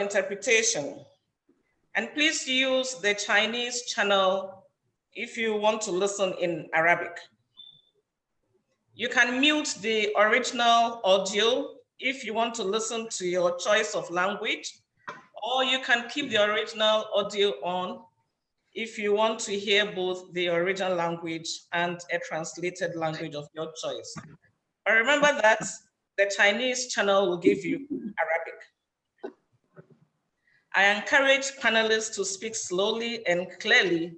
interpretation. And please use the Chinese channel if you want to listen in Arabic. You can mute the original audio if you want to listen to your choice of language, or you can keep the original audio on if you want to hear both the original language and a translated language of your choice. But remember that the Chinese channel will give you Arabic. I encourage panelists to speak slowly and clearly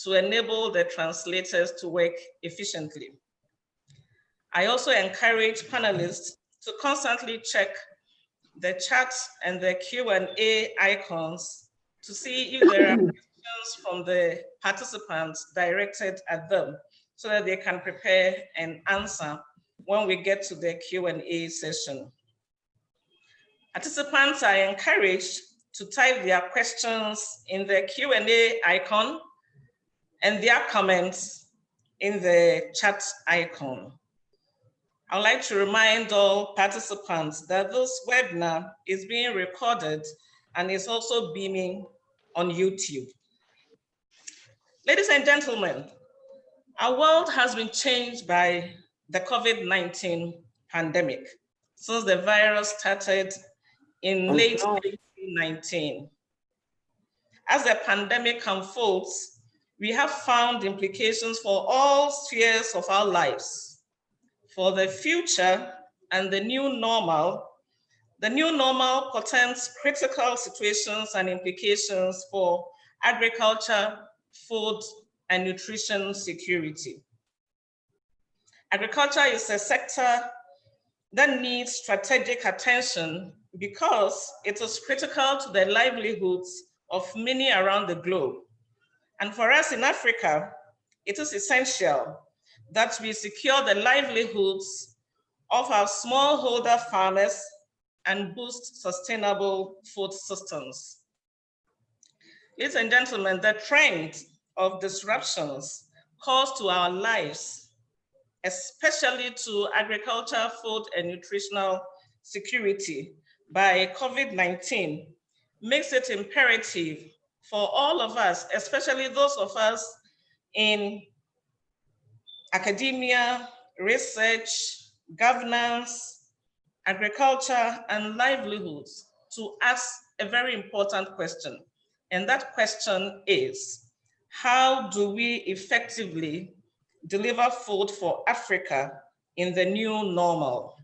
to enable the translators to work efficiently. I also encourage panelists to constantly check the chat and the Q&A icons to see if there are questions from the participants directed at them so that they can prepare and answer when we get to the Q&A session. Participants are encouraged to type their questions in the Q&A icon and their comments in the chat icon. I'd like to remind all participants that this webinar is being recorded and is also beaming on YouTube. Ladies and gentlemen, our world has been changed by the COVID-19 pandemic since the virus started in late 2019. As the pandemic unfolds, we have found implications for all spheres of our lives. For the future and the new normal portends critical situations and implications for agriculture, food, and nutrition security. Agriculture is a sector that needs strategic attention because it is critical to the livelihoods of many around the globe. And for us in Africa, it is essential that we secure the livelihoods of our smallholder farmers and boost sustainable food systems. Ladies and gentlemen, the trend of disruptions caused to our lives, especially to agriculture, food, and nutritional security by COVID-19, makes it imperative for all of us, especially those of us in academia, research, governance, agriculture, and livelihoods, to ask a very important question. And that question is, how do we effectively deliver food for Africa in the new normal?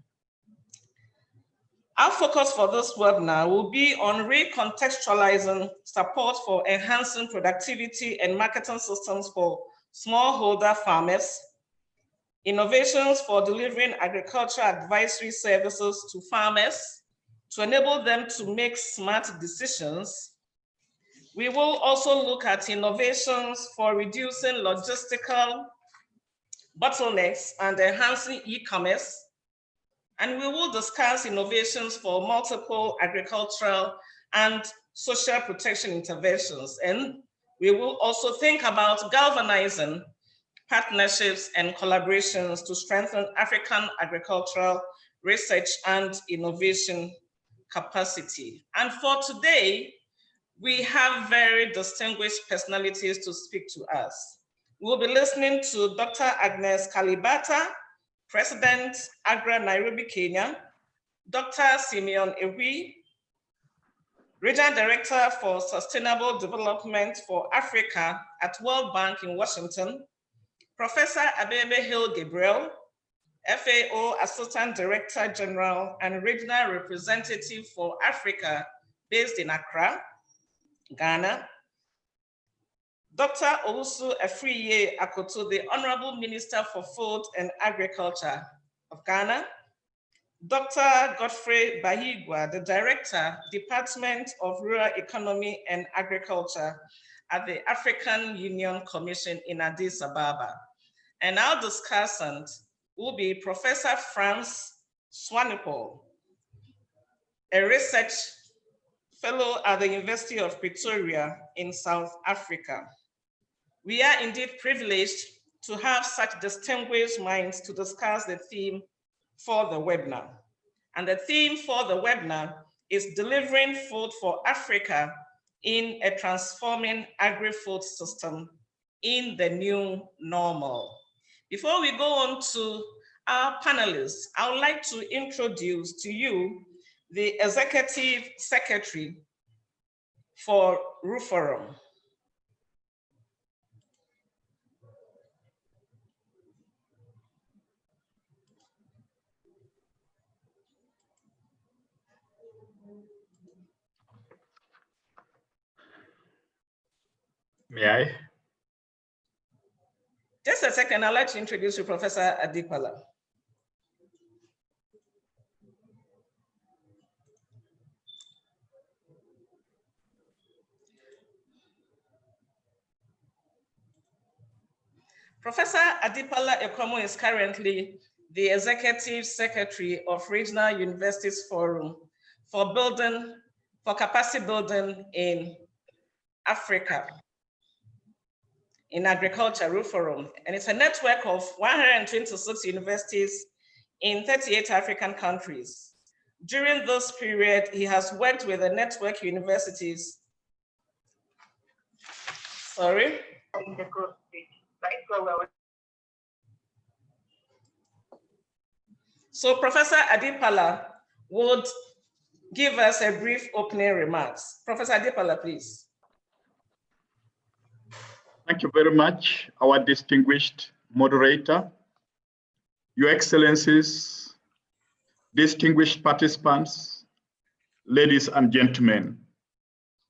Our focus for this webinar will be on recontextualizing support for enhancing productivity and marketing systems for smallholder farmers, innovations for delivering agricultural advisory services to farmers to enable them to make smart decisions. We will also look at innovations for reducing logistical bottlenecks and enhancing e-commerce. And we will discuss innovations for multiple agricultural and social protection interventions. And we will also think about galvanizing partnerships and collaborations to strengthen African agricultural research and innovation capacity. And for today, we have very distinguished personalities to speak to us. We'll be listening to Dr. Agnes Kalibata, President, Agra Nairobi, Kenya, Dr. Simeon Ewi, Regional Director for Sustainable Development for Africa at World Bank in Washington, Professor Abebe Hill Gabriel, FAO Assistant Director General and Regional Representative for Africa based in Accra, Ghana, Dr. Owusu Afriye Akoto, the Honorable Minister for Food and Agriculture of Ghana, Dr. Godfrey Bahigwa, the Director, Department of Rural Economy and Agriculture at the African Union Commission in Addis Ababa. And our discussant will be Professor Franz Swanepoel, a research fellow at the University of Pretoria in South Africa. We are indeed privileged to have such distinguished minds to discuss the theme for the webinar. And the theme for the webinar is delivering food for Africa in a transforming agri-food system in the new normal. Before we go on to our panelists, I would like to introduce to you the Executive Secretary for RUFORUM. May I? Just a second, I'd like to introduce you, Professor Adipala. Professor Adipala Ekomo is currently the Executive Secretary of Regional Universities Forum for capacity building in Africa, in agriculture, RUFORUM, and it's a network of 126 universities in 38 African countries. During this period, he has worked with the network universities. Sorry. So Professor Adipala would give us a brief opening remarks. Professor Adipala, please. Thank you very much, our distinguished moderator, Your Excellencies, distinguished participants, ladies and gentlemen.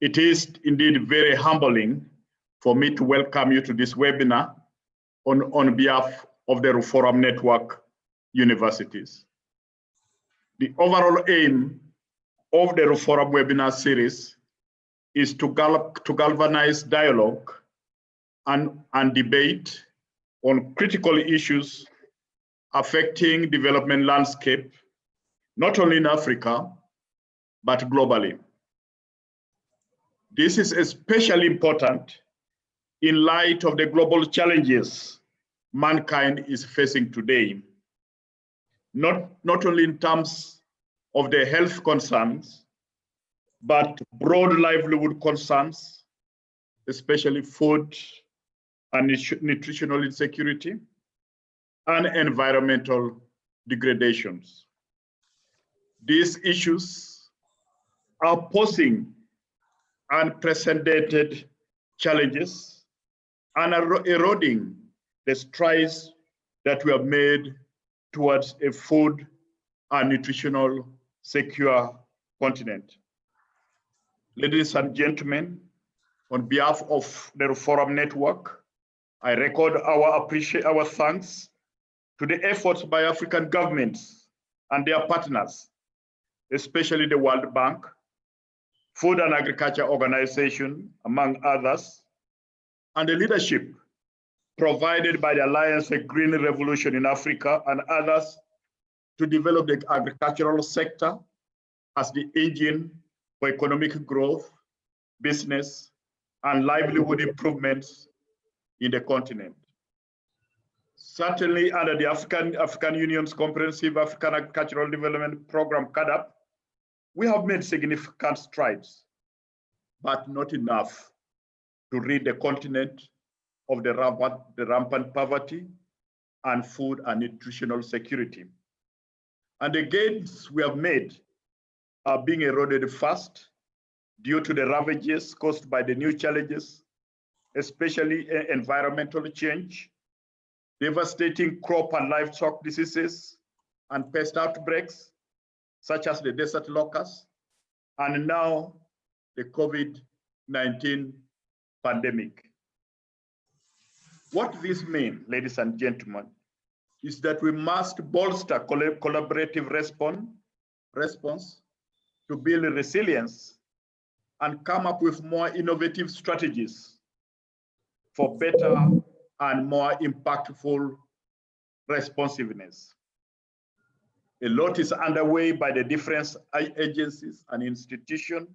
It is indeed very humbling for me to welcome you to this webinar on behalf of the RUFORUM Network Universities. The overall aim of the RUFORUM webinar series is to galvanize dialogue and debate on critical issues affecting development landscape, not only in Africa, but globally. This is especially important in light of the global challenges mankind is facing today, not only in terms of the health concerns, but broad livelihood concerns, especially food and nutritional insecurity and environmental degradations. These issues are posing unprecedented challenges and are eroding the strides that we have made towards a food and nutritional secure continent. Ladies and gentlemen, on behalf of the RUFORUM Network, I record our thanks to the efforts by African governments and their partners, especially the World Bank, Food and Agriculture Organization, among others, and the leadership provided by the Alliance for Green Revolution in Africa and others to develop the agricultural sector as the engine for economic growth, business, and livelihood improvements in the continent. Certainly under the African Union's Comprehensive African Agricultural Development Program, CAADP, we have made significant strides, but not enough to rid the continent of the rampant poverty and food and nutritional security. And the gains we have made are being eroded fast due to the ravages caused by the new challenges, especially environmental change, devastating crop and livestock diseases, and pest outbreaks, such as the desert locust, and now the COVID-19 pandemic. What this means, ladies and gentlemen, is that we must bolster collaborative response to build resilience and come up with more innovative strategies for better and more impactful responsiveness. A lot is underway by the different agencies and institutions,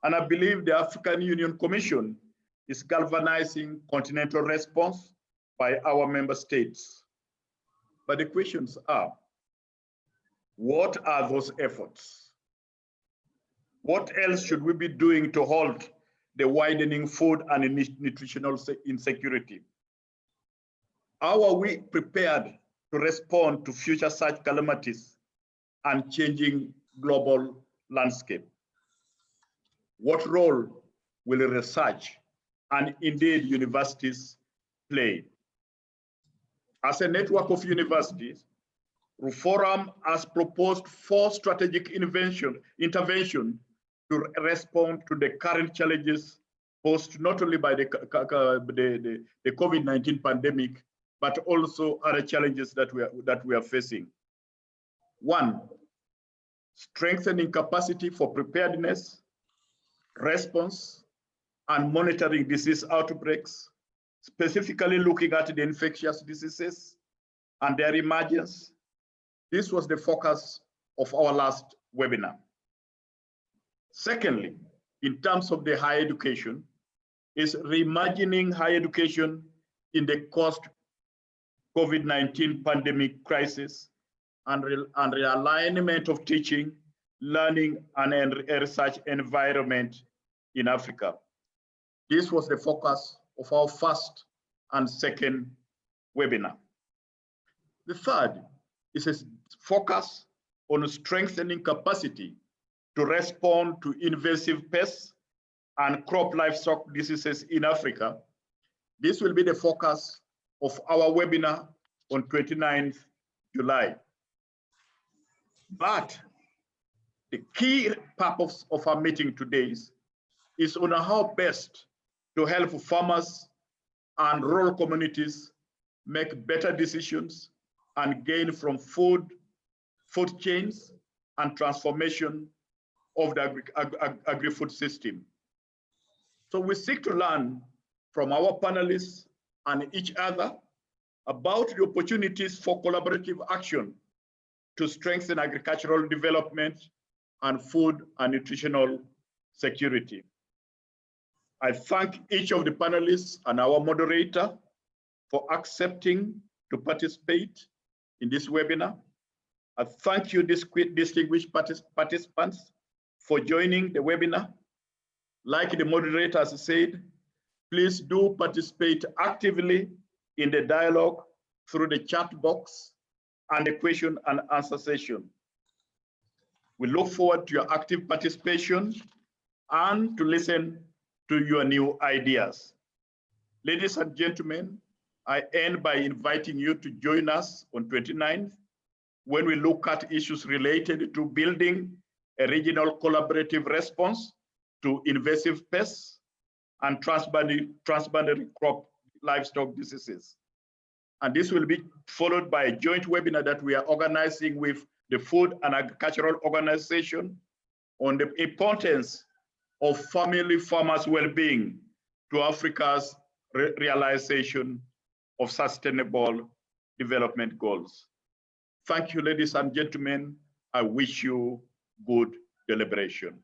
and I believe the African Union Commission is galvanizing continental response by our member states. But the questions are, what are those efforts? What else should we be doing to halt the widening food and nutritional insecurity? How are we prepared to respond to future such calamities and changing global landscape? What role will research and indeed universities play? As a network of universities, Reform has proposed 4 strategic intervention to respond to the current challenges posed not only by the COVID-19 pandemic, but also other challenges that we are facing. 1, strengthening capacity for preparedness, response, and monitoring disease outbreaks, specifically looking at the infectious diseases and their emergence. This was the focus of our last webinar. Secondly, in terms of the higher education, is reimagining higher education in the post-COVID-19 pandemic crisis and realignment of teaching, learning, and a research environment in Africa. This was the focus of our first and second webinar. The third is a focus on strengthening capacity to respond to invasive pests and crop livestock diseases in Africa. This will be the focus of our webinar on 29th July. But the key purpose of our meeting today is on how best to help farmers and rural communities make better decisions and gain from food chains and transformation of the agri-food system. So we seek to learn from our panelists and each other about the opportunities for collaborative action to strengthen agricultural development and food and nutritional security. I thank each of the panelists and our moderator for accepting to participate in this webinar. I thank you, distinguished participants, for joining the webinar. Like the moderator has said, please do participate actively in the dialogue through the chat box and the question and answer session. We look forward to your active participation and to listen to your new ideas. Ladies and gentlemen, I end by inviting you to join us on 29th when we look at issues related to building a regional collaborative response to invasive pests and transboundary crop livestock diseases. And this will be followed by a joint webinar that we are organizing with the Food and Agricultural Organization on the importance of family farmers' well-being to Africa's realization of sustainable development goals. Thank you, ladies and gentlemen. I wish you good deliberation.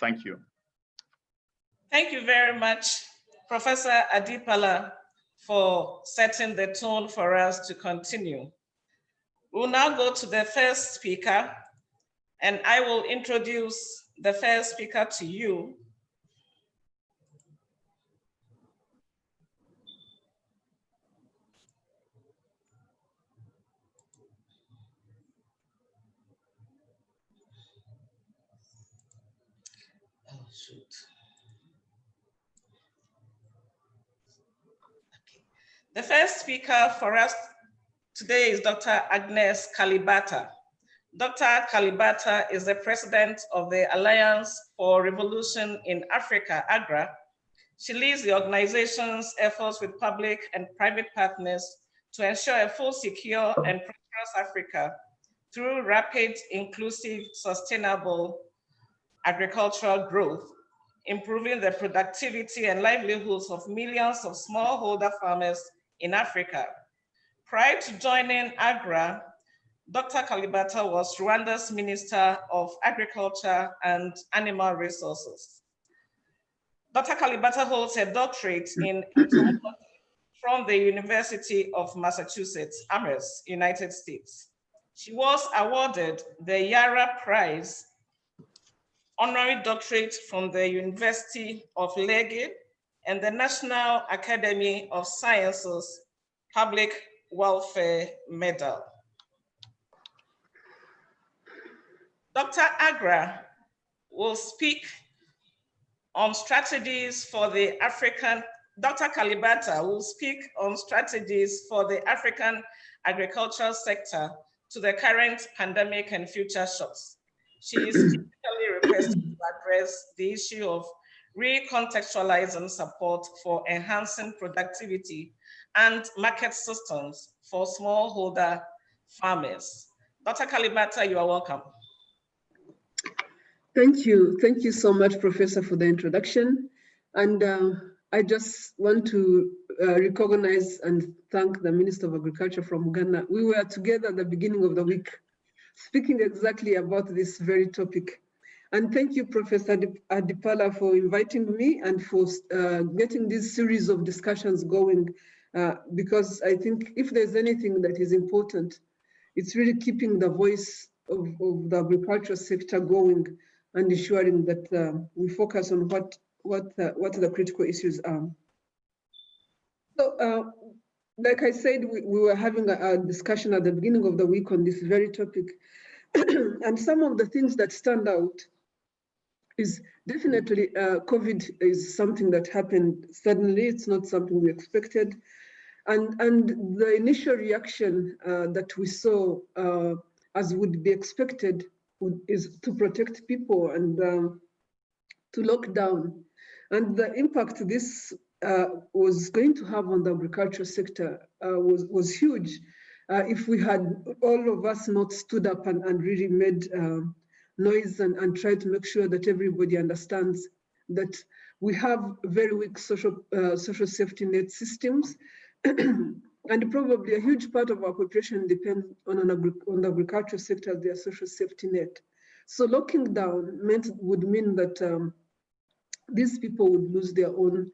Thank you. Thank you very much, Professor Adipala, for setting the tone for us to continue. We'll now go to the first speaker, and I will introduce the first speaker to you. Oh, shoot. Okay. The first speaker for us today is Dr. Agnes Kalibata. Dr. Kalibata is the president of the Alliance for Revolution in Africa, AGRA. She leads the organization's efforts with public and private partners to ensure a full, secure, and prosperous Africa through rapid, inclusive, sustainable agricultural growth, improving the productivity and livelihoods of millions of smallholder farmers in Africa. Prior to joining AGRA, Dr. Kalibata was Rwanda's Minister of Agriculture and Animal Resources. Dr. Kalibata holds a doctorate in entomology from the University of Massachusetts, Amherst, United States. She was awarded the Yara Prize honorary doctorate from the University of Lege and the National Academy of Sciences Public Welfare Medal. Dr. Agra will speak on strategies for the African, Dr. Kalibata will speak on strategies for the African agricultural sector to the current pandemic and future shocks. She is specifically requested to address the issue of recontextualizing support for enhancing productivity and market systems for smallholder farmers. Dr. Kalibata, you are welcome. Thank you. Thank you so much, Professor, for the introduction. And I just want to recognize and thank the Minister of Agriculture from Ghana. We were together at the beginning of the week, speaking exactly about this very topic. And thank you, Professor Adipala, for inviting me and for getting this series of discussions going, because I think if there's anything that is important, it's really keeping the voice of the agricultural sector going and ensuring that we focus on what the critical issues are. So, like I said, we were having a discussion at the beginning of the week on this very topic. And some of the things that stand out is definitely COVID is something that happened suddenly. It's not something we expected. And the initial reaction that we saw, as would be expected, is to protect people and to lock down. And the impact this was going to have on the agricultural sector was huge. If we had all of us not stood up and really made noise and tried to make sure that everybody understands that we have very weak social safety net systems, and probably a huge part of our population depends on the agricultural sector as their social safety net. So locking down would mean that these people would lose their own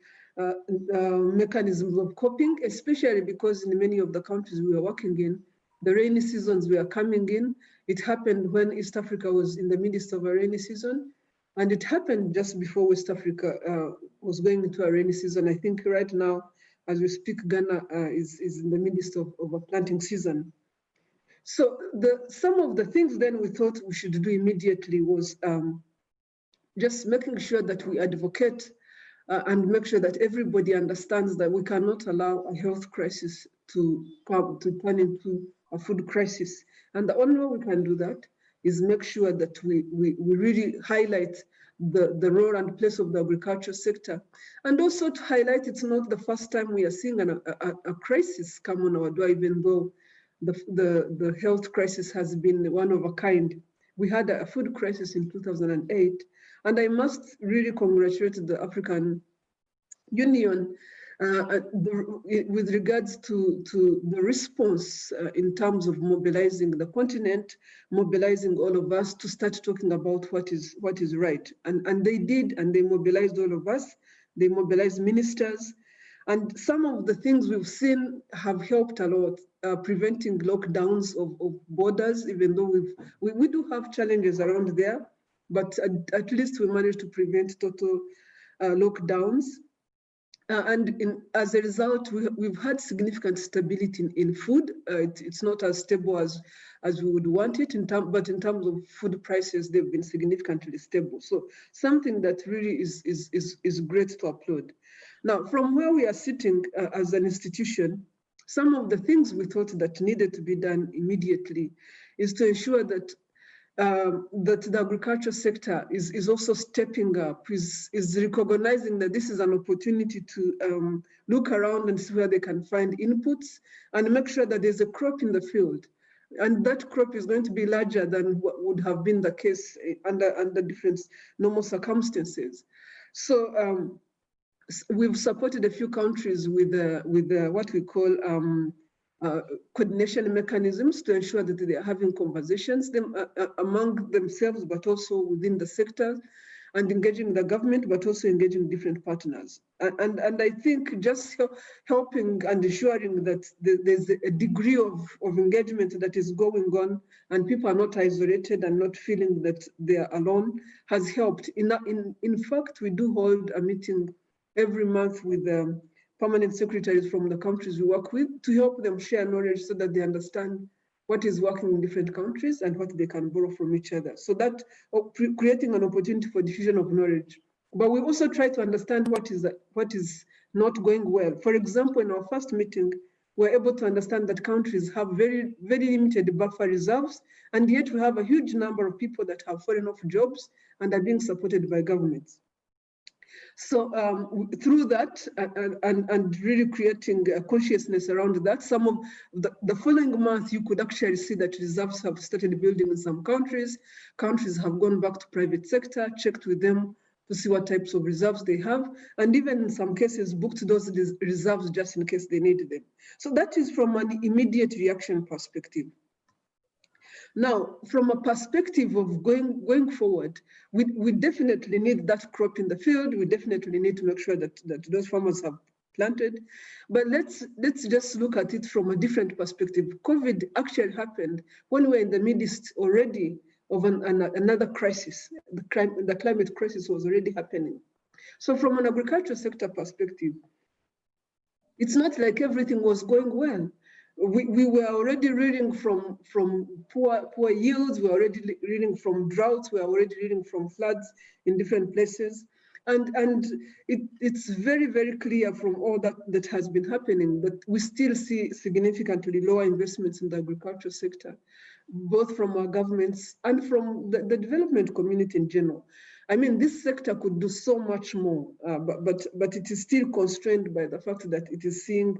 mechanisms of coping, especially because in many of the countries we were working in, the rainy seasons were coming in. It happened when East Africa was in the midst of a rainy season, and it happened just before West Africa was going into a rainy season. I think right now, as we speak, Ghana is in the midst of a planting season. So some of the things then we thought we should do immediately was just making sure that we advocate and make sure that everybody understands that we cannot allow a health crisis to turn into a food crisis. And the only way we can do that is make sure that we really highlight the role and place of the agriculture sector. And also to highlight it's not the first time we are seeing a crisis come on our door, even though the health crisis has been one of a kind. We had a food crisis in 2008, and I must really congratulate the African Union with regards to the response in terms of mobilizing the continent, mobilizing all of us to start talking about what is right. And they did, and they mobilized all of us. They mobilized ministers. And some of the things we've seen have helped a lot, preventing lockdowns of borders, even though we do have challenges around there, but at least we managed to prevent total lockdowns. As a result, we've had significant stability in food. It's not as stable as we would want it, but in terms of food prices, they've been significantly stable. So something that really is great to applaud. Now, from where we are sitting as an institution, some of the things we thought that needed to be done immediately is to ensure that that the agriculture sector is also stepping up, is recognizing that this is an opportunity to look around and see where they can find inputs and make sure that there's a crop in the field. And that crop is going to be larger than what would have been the case under different normal circumstances. So we've supported a few countries with what we call coordination mechanisms to ensure that they are having conversations among themselves, but also within the sector. and engaging the government, but also engaging different partners. And I think just helping and ensuring that there's a degree of engagement that is going on and people are not isolated and not feeling that they are alone has helped. In fact, we do hold a meeting every month with permanent secretaries from the countries we work with to help them share knowledge so that they understand what is working in different countries and what they can borrow from each other. So that creating an opportunity for diffusion of knowledge. But we also try to understand what is not going well. For example, in our first meeting, we're able to understand that countries have very, very limited buffer reserves, and yet we have a huge number of people that have fallen off jobs and are being supported by governments. So through that and really creating a consciousness around that, some of the following month, you could actually see that reserves have started building in some countries. Countries have gone back to private sector, checked with them to see what types of reserves they have, and even in some cases booked those reserves just in case they need them. So that is from an immediate reaction perspective. Now, from a perspective of going forward, we definitely need that crop in the field. We definitely need to make sure that those farmers have planted. But let's just look at it from a different perspective. COVID actually happened when we're in the midst already of another crisis. The climate crisis was already happening. So from an agricultural sector perspective, it's not like everything was going well. We were already reading from poor yields, we were already reading from droughts, we were already reading from floods in different places. And it's very, very clear from all that has been happening that we still see significantly lower investments in the agricultural sector, both from our governments and from the development community in general. I mean, this sector could do so much more, but it is still constrained by the fact that it is seeing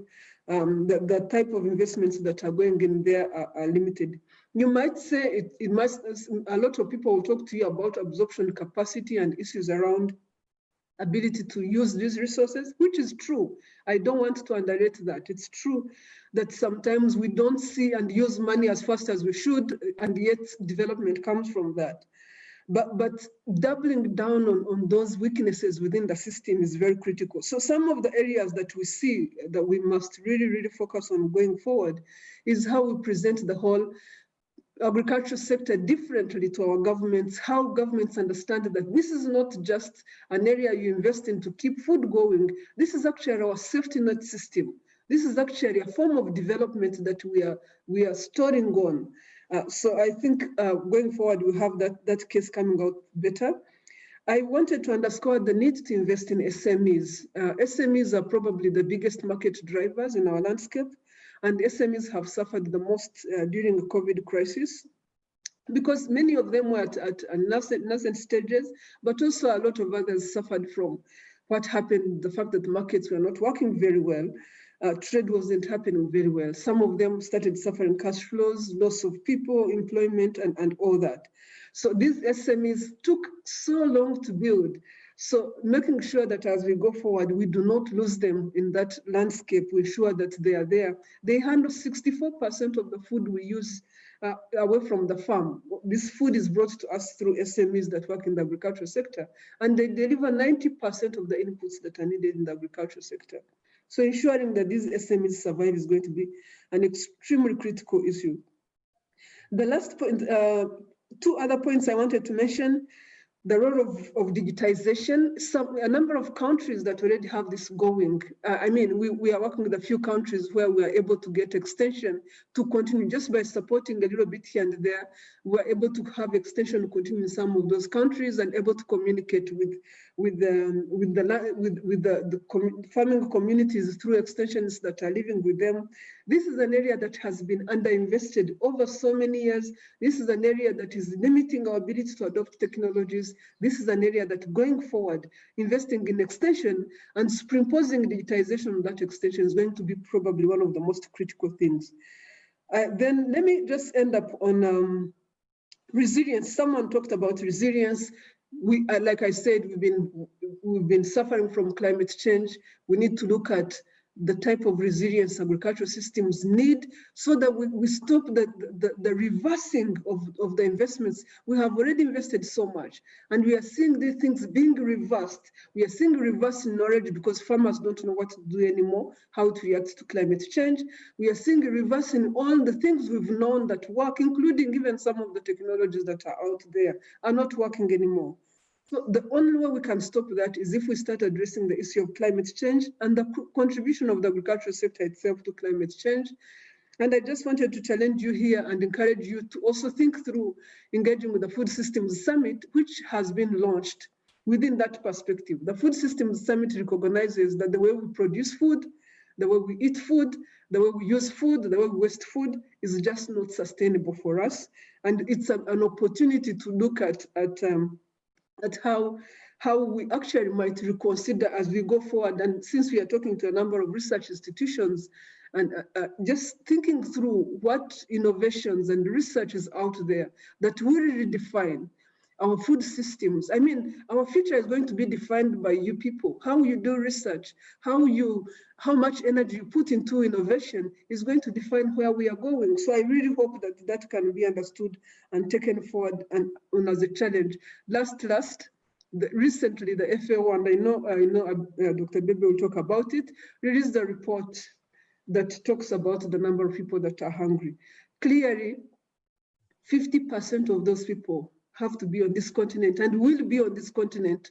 the type of investments that are going in there are limited. You might say it must, a lot of people will talk to you about absorption capacity and issues around ability to use these resources, which is true. I don't want to underrate that. It's true that sometimes we don't see and use money as fast as we should, and yet development comes from that. But doubling down on those weaknesses within the system is very critical. So some of the areas that we see that we must really, really focus on going forward is how we present the whole agricultural sector differently to our governments, how governments understand that this is not just an area you invest in to keep food going. This is actually our safety net system. This is actually a form of development that we are storing on. So I think going forward, we have that case coming out better. I wanted to underscore the need to invest in SMEs. SMEs are probably the biggest market drivers in our landscape, and SMEs have suffered the most during the COVID crisis because many of them were at nascent stages, but also a lot of others suffered from what happened, the fact that the markets were not working very well. Trade wasn't happening very well. Some of them started suffering cash flows, loss of people, employment, and all that. So these SMEs took so long to build. So making sure that as we go forward, we do not lose them in that landscape, we ensure that they are there. They handle 64% of the food we use away from the farm. This food is brought to us through SMEs that work in the agricultural sector, and they deliver 90% of the inputs that are needed in the agricultural sector. So ensuring that these SMEs survive is going to be an extremely critical issue. The last point, two other points I wanted to mention, the role of digitization. A number of countries that already have this going. I mean, we are working with a few countries where we are able to get extension to continue just by supporting a little bit here and there. We're able to have extension continue in some of those countries and able to communicate with the farming communities through extensions that are living with them. This is an area that has been underinvested over so many years. This is an area that is limiting our ability to adopt technologies. This is an area that going forward, investing in extension and superimposing digitization on that extension is going to be probably one of the most critical things. Then let me just end up on resilience. Someone talked about resilience. Like I said, we've been suffering from climate change. We need to look at the type of resilience agricultural systems need, so that we stop the reversing of the investments. We have already invested so much, and we are seeing these things being reversed. We are seeing reverse knowledge because farmers don't know what to do anymore, how to react to climate change. We are seeing a reverse in all the things we've known that work, including even some of the technologies that are out there are not working anymore. So the only way we can stop that is if we start addressing the issue of climate change and the contribution of the agricultural sector itself to climate change. And I just wanted to challenge you here and encourage you to also think through engaging with the Food Systems Summit, which has been launched within that perspective. The Food Systems Summit recognizes that the way we produce food, the way we eat food, the way we use food, the way we waste food is just not sustainable for us. And it's an opportunity to look at how we actually might reconsider as we go forward. And since we are talking to a number of research institutions, and just thinking through what innovations and research is out there that will redefine our food systems. I mean, our future is going to be defined by you people. How you do research, how much energy you put into innovation is going to define where we are going. So I really hope that that can be understood and taken forward and as a challenge. Recently the FAO, and I know Dr. Bebe will talk about it, released a report that talks about the number of people that are hungry. Clearly, 50% of those people have to be on this continent and will be on this continent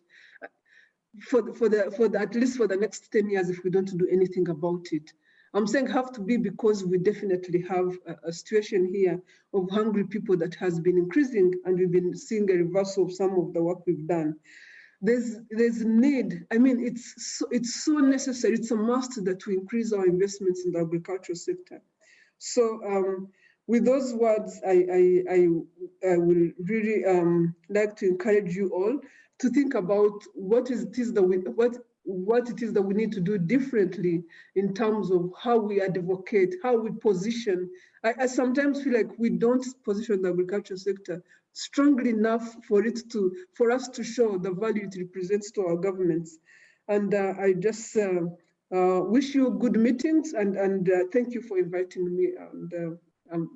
at least for the next 10 years if we don't do anything about it. I'm saying have to be because we definitely have a situation here of hungry people that has been increasing, and we've been seeing a reversal of some of the work we've done. There's need. I mean, it's so necessary. It's a must that we increase our investments in the agricultural sector. So with those words, I will really like to encourage you all to think about what it is that we need to do differently in terms of how we advocate, how we position. I sometimes feel like we don't position the agricultural sector strongly enough for us to show the value it represents to our governments. And I just wish you good meetings, and thank you for inviting me. And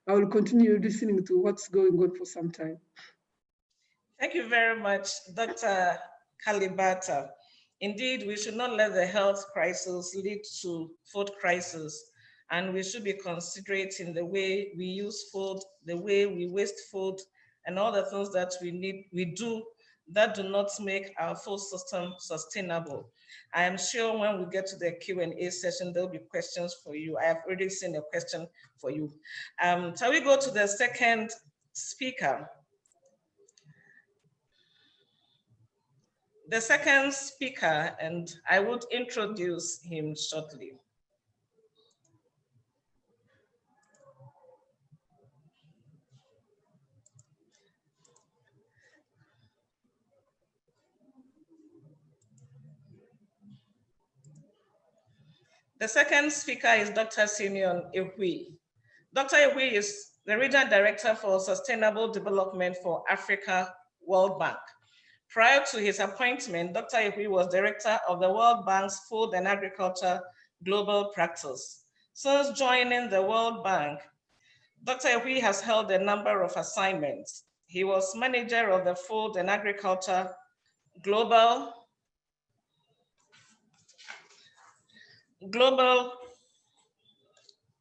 I will continue listening to what's going on for some time. Thank you very much, Dr. Kalibata. Indeed, we should not let the health crisis lead to food crisis, and we should be considerate in the way we use food, the way we waste food, and all the things that we do that do not make our food system sustainable. I am sure when we get to the Q&A session, there'll be questions for you. I have already seen a question for you. Shall we go to the second speaker? The second speaker, and I would introduce him shortly. The second speaker is Dr. Simeon Ehui. Dr. Ehui is the Regional Director for Sustainable Development for Africa, World Bank. Prior to his appointment, Dr. Ehui was Director of the World Bank's Food and Agriculture Global Practice. Since joining the World Bank, Dr. Ehui has held a number of assignments. He was Manager of the Food and Agriculture Global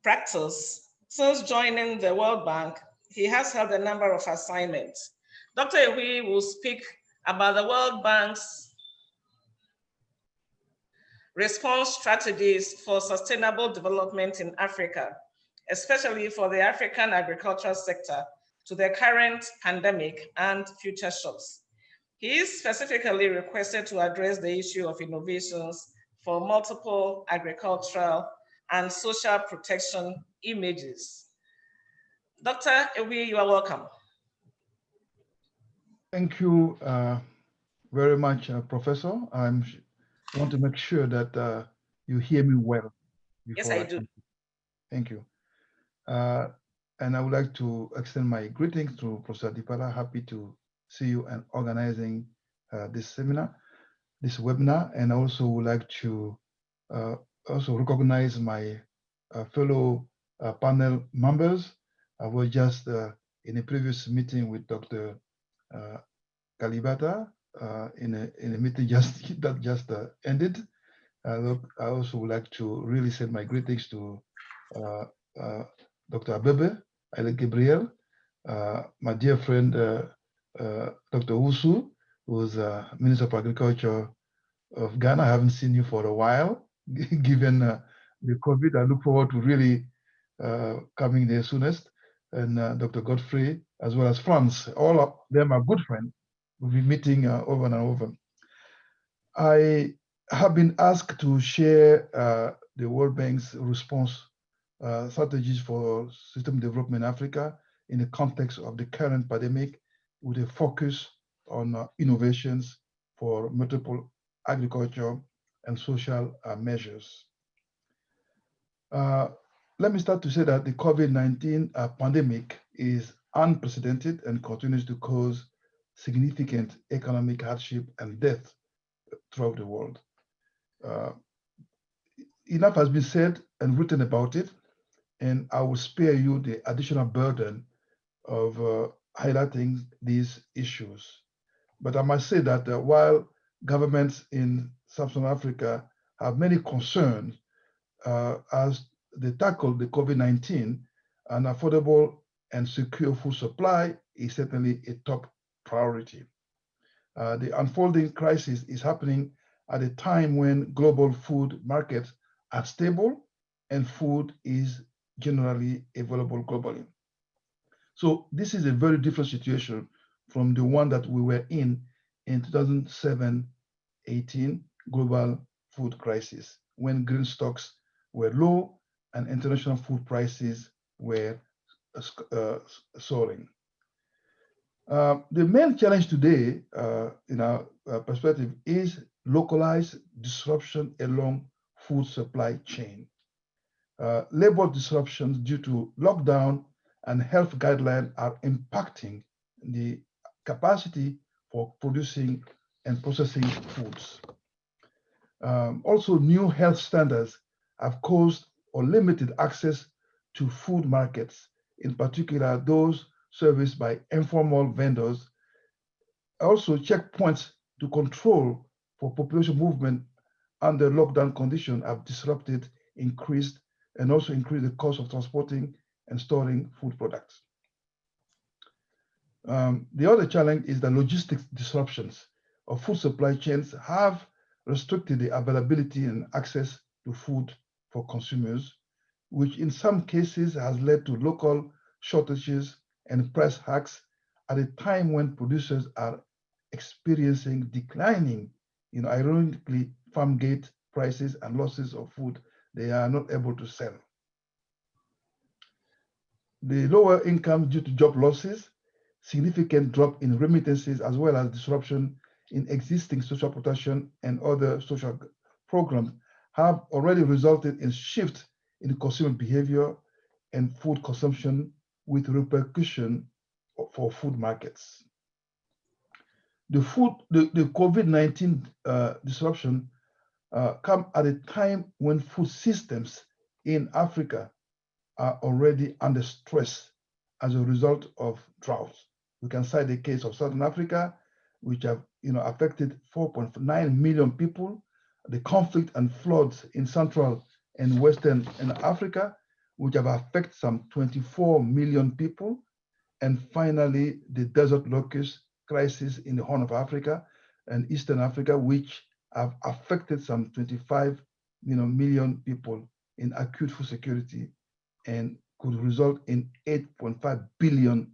Practice. Since joining the World Bank, he has held a number of assignments. Dr. Ehui will speak about the World Bank's response strategies for sustainable development in Africa, especially for the African agricultural sector, to the current pandemic and future shocks. He is specifically requested to address the issue of innovations for multiple agricultural and social protection images. Dr. Ehui, you are welcome. Thank you very much, Professor. I want to make sure that you hear me well. Yes, I do. Thank you. And I would like to extend my greetings to Professor Dipala. Happy to see you and organizing this webinar. And I also would like to also recognize my fellow panel members. I was just in a previous meeting with Dr. Kalibata in a meeting that just ended. Look, I also would like to really send my greetings to Dr. Abebe, Ale Gabriel, my dear friend Dr. Usu, who's Minister of Agriculture of Ghana. I haven't seen you for a while, given the COVID. I look forward to really coming there soonest. And Dr. Godfrey, as well as Franz, all of them are good friends. We'll be meeting over and over. I have been asked to share the World Bank's response strategies for system development in Africa in the context of the current pandemic, with a focus on innovations for multiple agriculture and social measures. Let me start to say that the COVID-19 pandemic is unprecedented and continues to cause significant economic hardship and death throughout the world. Enough has been said and written about it, and I will spare you the additional burden of highlighting these issues. But I must say that while governments in Sub-Saharan Africa have many concerns as they tackle the COVID-19, an affordable and secure food supply is certainly a top priority. The unfolding crisis is happening at a time when global food markets are stable and food is generally available globally. So this is a very different situation from the one that we were in 2007-18 global food crisis, when grain stocks were low and international food prices were soaring. The main challenge today, in our perspective, is localized disruption along food supply chain. Labor disruptions due to lockdown and health guidelines are impacting the capacity for producing and processing foods. Also, new health standards have caused or limited access to food markets, in particular those serviced by informal vendors. Also, checkpoints to control for population movement under lockdown conditions have disrupted, increased the cost of transporting and storing food products. The other challenge is the logistics disruptions of food supply chains have restricted the availability and access to food for consumers, which in some cases has led to local shortages and price hikes at a time when producers are experiencing declining, ironically, farm gate prices and losses of food they are not able to sell. The lower income due to job losses, significant drop in remittances, as well as disruption in existing social protection and other social programs have already resulted in shift in consumer behavior and food consumption, with repercussion for food markets. The COVID-19 disruption come at a time when food systems in Africa are already under stress as a result of droughts. We can cite the case of Southern Africa, which have affected 4.9 million people, the conflict and floods in Central and Western Africa, which have affected some 24 million people, and finally the desert locust crisis in the Horn of Africa and Eastern Africa, which have affected some 25 million people in acute food security and could result in 8.5 billion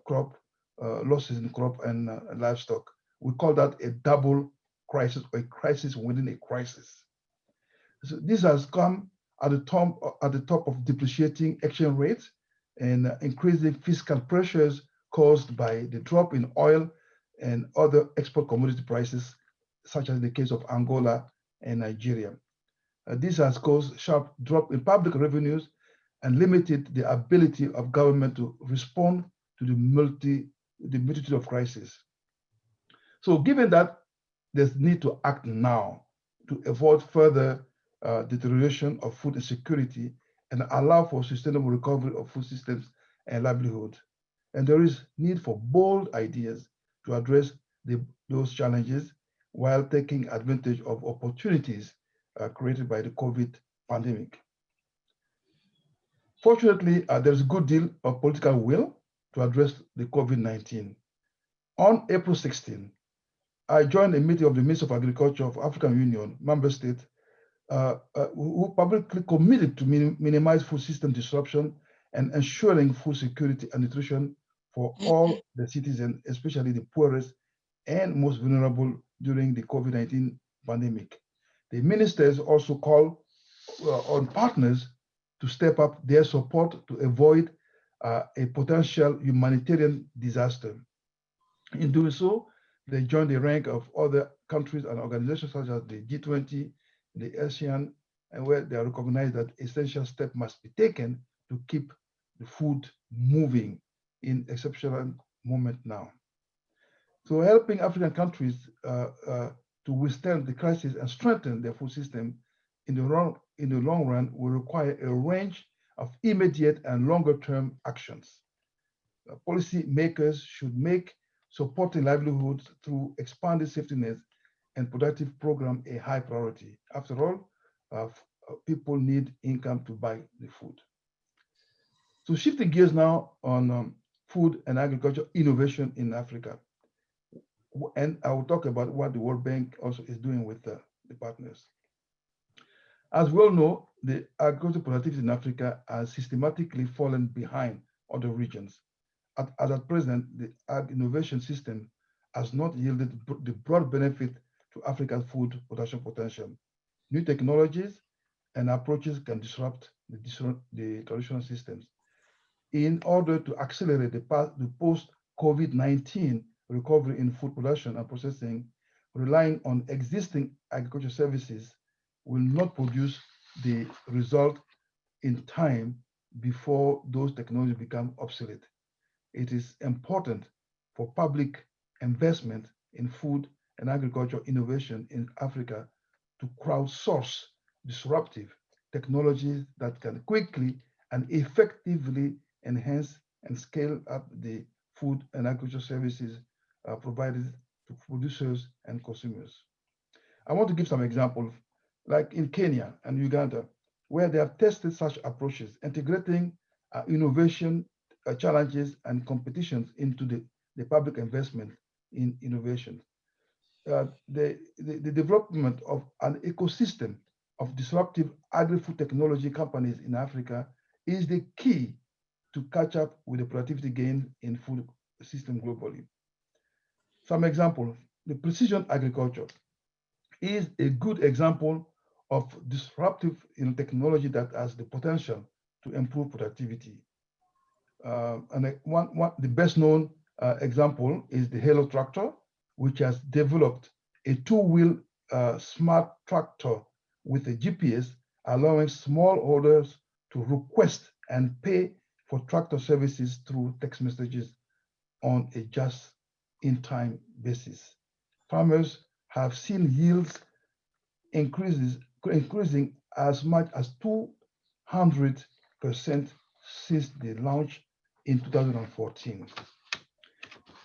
crop losses in crop and livestock. We call that a double crisis, or a crisis within a crisis. So this has come at the top of depreciating exchange rates and increasing fiscal pressures caused by the drop in oil and other export commodity prices, such as the case of Angola and Nigeria. This has caused sharp drop in public revenues and limited the ability of government to respond to the multitude of crises. So given that there's need to act now to avoid further deterioration of food insecurity and allow for sustainable recovery of food systems and livelihood. And there is need for bold ideas to address those challenges while taking advantage of opportunities created by the COVID pandemic. Fortunately, there's a good deal of political will to address the COVID-19. On April 16, I joined a meeting of the Minister of Agriculture of African Union member states who publicly committed to minimize food system disruption and ensuring food security and nutrition for all the citizens, especially the poorest and most vulnerable during the COVID-19 pandemic. The ministers also called on partners to step up their support to avoid a potential humanitarian disaster. In doing so, they joined the rank of other countries and organizations such as the G20, the ASEAN, and where they recognize that essential steps must be taken to keep the food moving in exceptional moment now. So helping African countries to withstand the crisis and strengthen their food system in the long run will require a range of immediate and longer term actions. Policy makers should make supporting livelihoods through expanded safety nets and productive program a high priority. After all, people need income to buy the food. So shifting gears now on food and agriculture innovation in Africa. And I will talk about what the World Bank also is doing with the partners. As we all know, the agricultural productivity in Africa has systematically fallen behind other regions. As at present, the ag innovation system has not yielded the broad benefit to Africa's food production potential. New technologies and approaches can disrupt the traditional systems. In order to accelerate the post-COVID-19 recovery in food production and processing, relying on existing agriculture services will not produce the result in time before those technologies become obsolete. It is important for public investment in food and agriculture innovation in Africa to crowdsource disruptive technologies that can quickly and effectively enhance and scale up the food and agriculture services provided to producers and consumers. I want to give some examples, like in Kenya and Uganda, where they have tested such approaches, integrating innovation challenges and competitions into the public investment in innovation. The development of an ecosystem of disruptive agri-food technology companies in Africa is the key to catch up with the productivity gain in food system globally. Some examples, the precision agriculture is a good example of disruptive technology that has the potential to improve productivity. The best known example is the Halo tractor, which has developed a two-wheel smart tractor with a GPS, allowing smallholders to request and pay for tractor services through text messages on a just-in-time basis. Farmers have seen yields increasing as much as 200% since the launch in 2014.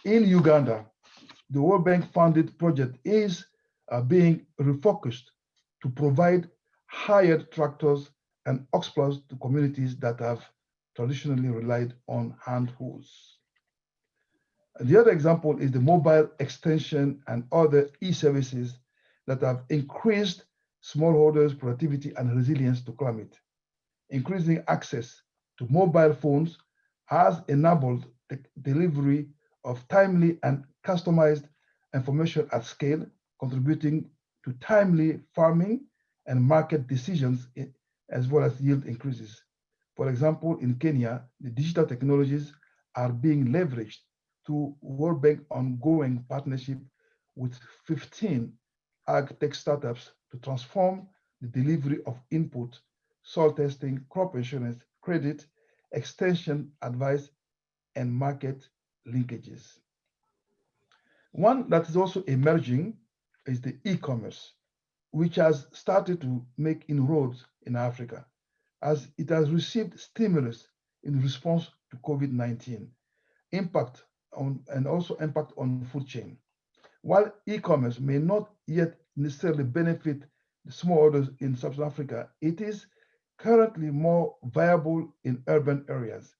In Uganda, the World Bank funded project is being refocused to provide hired tractors and ox plows to communities that have traditionally relied on hand hoes. The other example is the mobile extension and other e-services that have increased smallholders' productivity and resilience to climate. Increasing access to mobile phones has enabled the delivery of timely and customized information at scale, contributing to timely farming and market decisions, as well as yield increases. For example, in Kenya, the digital technologies are being leveraged through World Bank ongoing partnership with 15 ag tech startups to transform the delivery of input, soil testing, crop insurance, credit, extension advice, and market linkages. One that is also emerging is the e-commerce, which has started to make inroads in Africa, as it has received stimulus in response to COVID-19, impact on and also impact on the food chain. While e-commerce may not yet necessarily benefit the small orders in Sub-Saharan Africa, it is currently more viable in urban areas.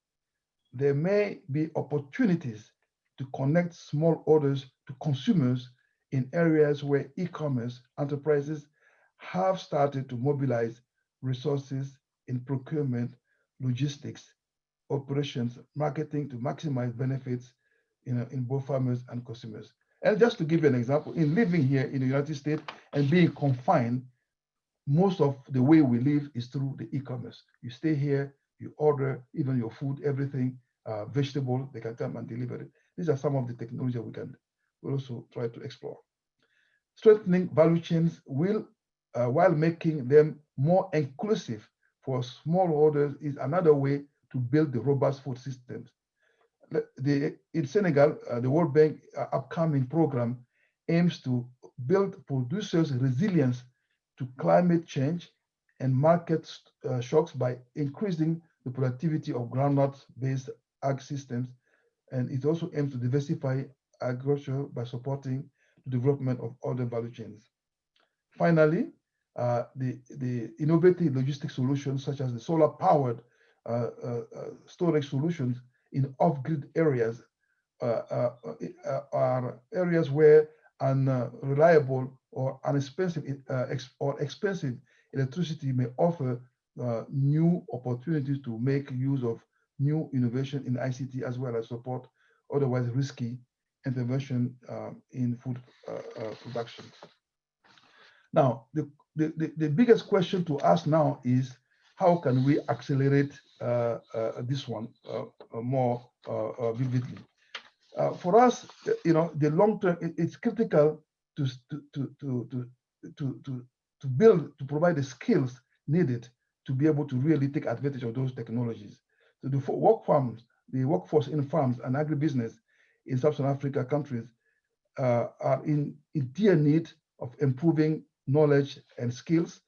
There may be opportunities to connect small orders to consumers in areas where e-commerce enterprises have started to mobilize resources in procurement, logistics, operations, marketing to maximize benefits in both farmers and consumers. And just to give you an example, in living here in the United States and being confined, most of the way we live is through the e-commerce. You stay here, you order even your food, everything, vegetable, they can come and deliver it. These are some of the technology we can also try to explore. Strengthening value chains will, while making them more inclusive for small orders, is another way to build the robust food systems. In Senegal, the World Bank upcoming program aims to build producers' resilience to climate change and market shocks by increasing the productivity of groundnut-based ag systems. And it also aims to diversify agriculture by supporting the development of other value chains. Finally, the innovative logistic solutions such as the solar-powered storage solutions in off-grid areas are areas where unreliable or inexpensive expensive electricity may offer new opportunities to make use of new innovation in ICT as well as support otherwise risky intervention in food production. Now, the biggest question to ask now is how can we accelerate this one more vividly? For us, the long term, it's critical to provide the skills needed to be able to really take advantage of those technologies. So the workforce in farms and agribusiness in Sub-Saharan Africa countries are in dear need of improving knowledge and skills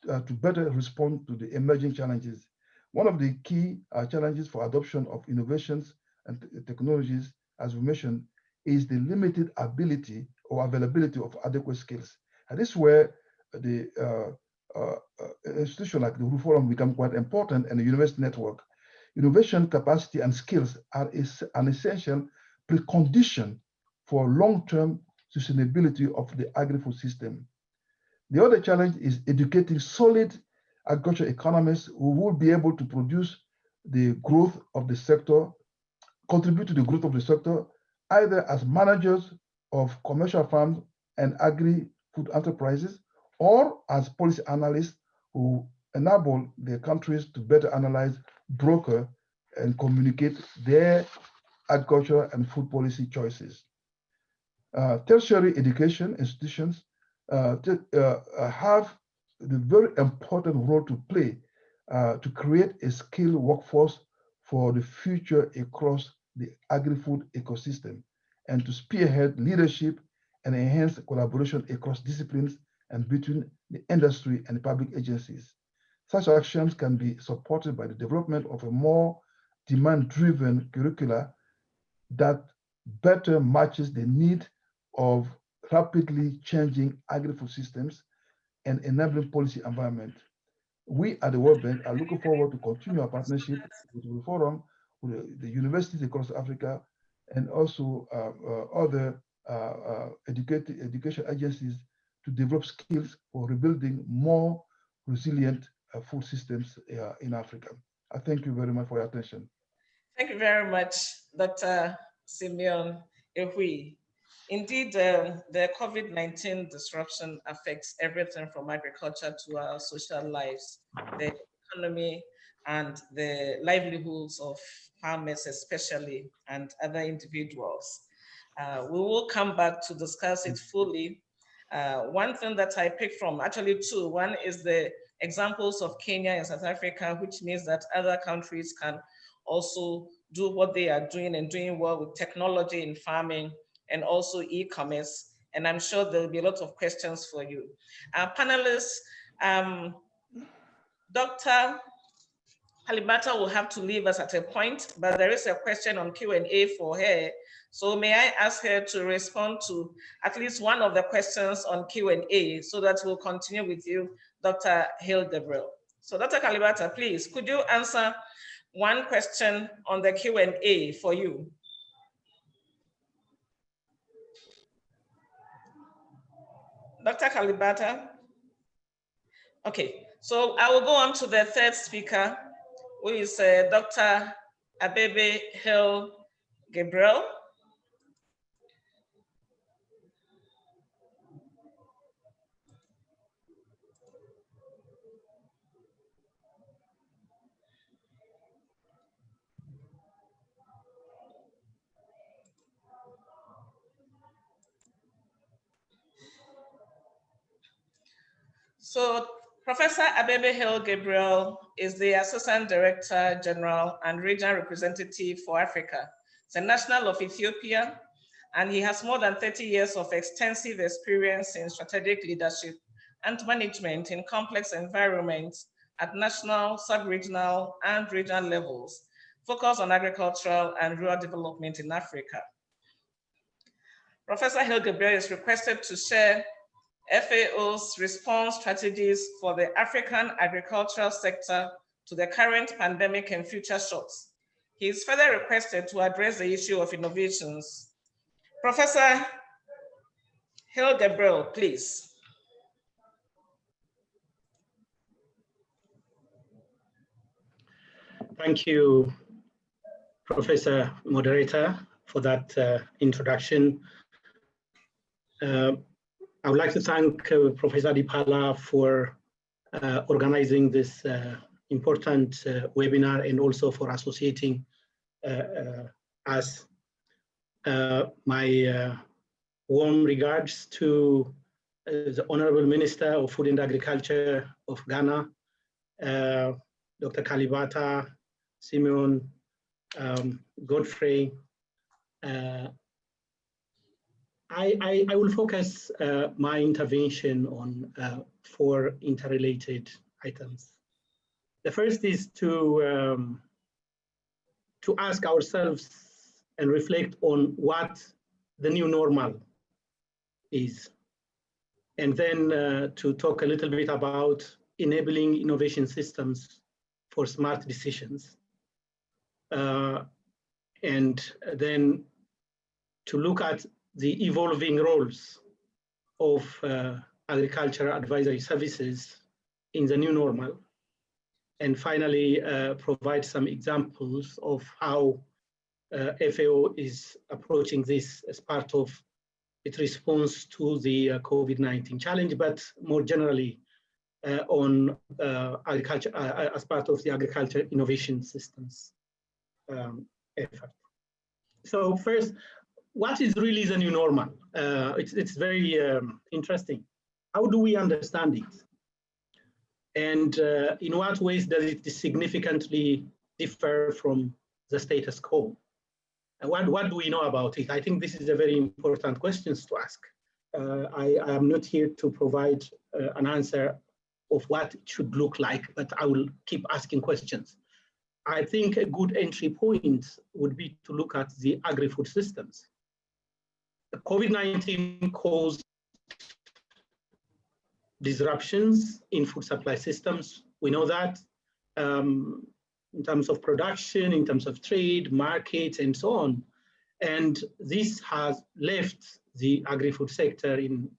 to better respond to the emerging challenges. One of the key challenges for adoption of innovations and technologies, as we mentioned, is the limited ability or availability of adequate skills. And this is where the institution like the Rural Forum become quite important, and the university network. Innovation capacity and skills are an essential precondition for long-term sustainability of the agri-food system. The other challenge is educating solid agricultural economists who will be able to produce the growth of the sector, contribute to the growth of the sector, either as managers of commercial farms and agri-food enterprises, or as policy analysts who enable their countries to better analyze, broker, and communicate their agricultural and food policy choices. Tertiary education institutions have the very important role to play to create a skilled workforce for the future across the agri-food ecosystem, and to spearhead leadership and enhance collaboration across disciplines and between the industry and the public agencies. Such actions can be supported by the development of a more demand-driven curricula that better matches the need of rapidly changing agri-food systems and enabling policy environment. We at the World Bank are looking forward to continue our partnership with the Forum, with the universities across Africa, and also other education agencies to develop skills for rebuilding more resilient food systems in Africa. I thank you very much for your attention. Thank you very much, Dr. Simeon Ehui. Indeed, the COVID-19 disruption affects everything from agriculture to our social lives, the economy, and the livelihoods of farmers especially, and other individuals. We will come back to discuss it fully. One thing that I picked from, actually two, one is the examples of Kenya and South Africa, which means that other countries can also do what they are doing and doing well with technology in farming and also e-commerce. and I'm sure there'll be a lot of questions for you. Our panelists, Dr. Kalibata will have to leave us at a point, but there is a question on Q&A for her. So may I ask her to respond to at least one of the questions on Q&A so that we'll continue with you, Dr. Hill Gabriel. So Dr. Kalibata, please, could you answer one question on the Q&A for you? Dr. Kalibata? Okay, so I will go on to the third speaker, who is Dr. Abebe Hill Gabriel. So Professor Abebe Hill Gabriel is the Assistant Director General and Regional Representative for Africa. He's a national of Ethiopia, and he has more than 30 years of extensive experience in strategic leadership and management in complex environments at national, sub-regional, and regional levels, focused on agricultural and rural development in Africa. Professor Hill Gabriel is requested to share FAO's response strategies for the African agricultural sector to the current pandemic and future shocks. He is further requested to address the issue of innovations. Professor Hill Gabriel, please. Thank you, Professor Moderator, for that introduction. I would like to thank Professor Dipala for organizing this important webinar and also for associating us. My warm regards to the Honorable Minister of Food and Agriculture of Ghana, Dr. Kalibata, Simeon, Godfrey. I will focus my intervention on 4 interrelated items. The first is to ask ourselves and reflect on what the new normal is. And then to talk a little bit about enabling innovation systems for smart decisions. And then to look at the evolving roles of agricultural advisory services in the new normal. And finally, provide some examples of how FAO is approaching this as part of its response to the COVID-19 challenge, but more generally on agriculture as part of the agriculture innovation systems effort. So first, what is really the new normal? It's very interesting. How do we understand it? And in what ways does it significantly differ from the status quo? And what do we know about it? I think this is a very important question to ask. I am not here to provide an answer of what it should look like, but I will keep asking questions. I think a good entry point would be to look at the agri-food systems. The COVID-19 caused disruptions in food supply systems. We know that in terms of production, in terms of trade, markets, and so on. And this has left the agri-food sector in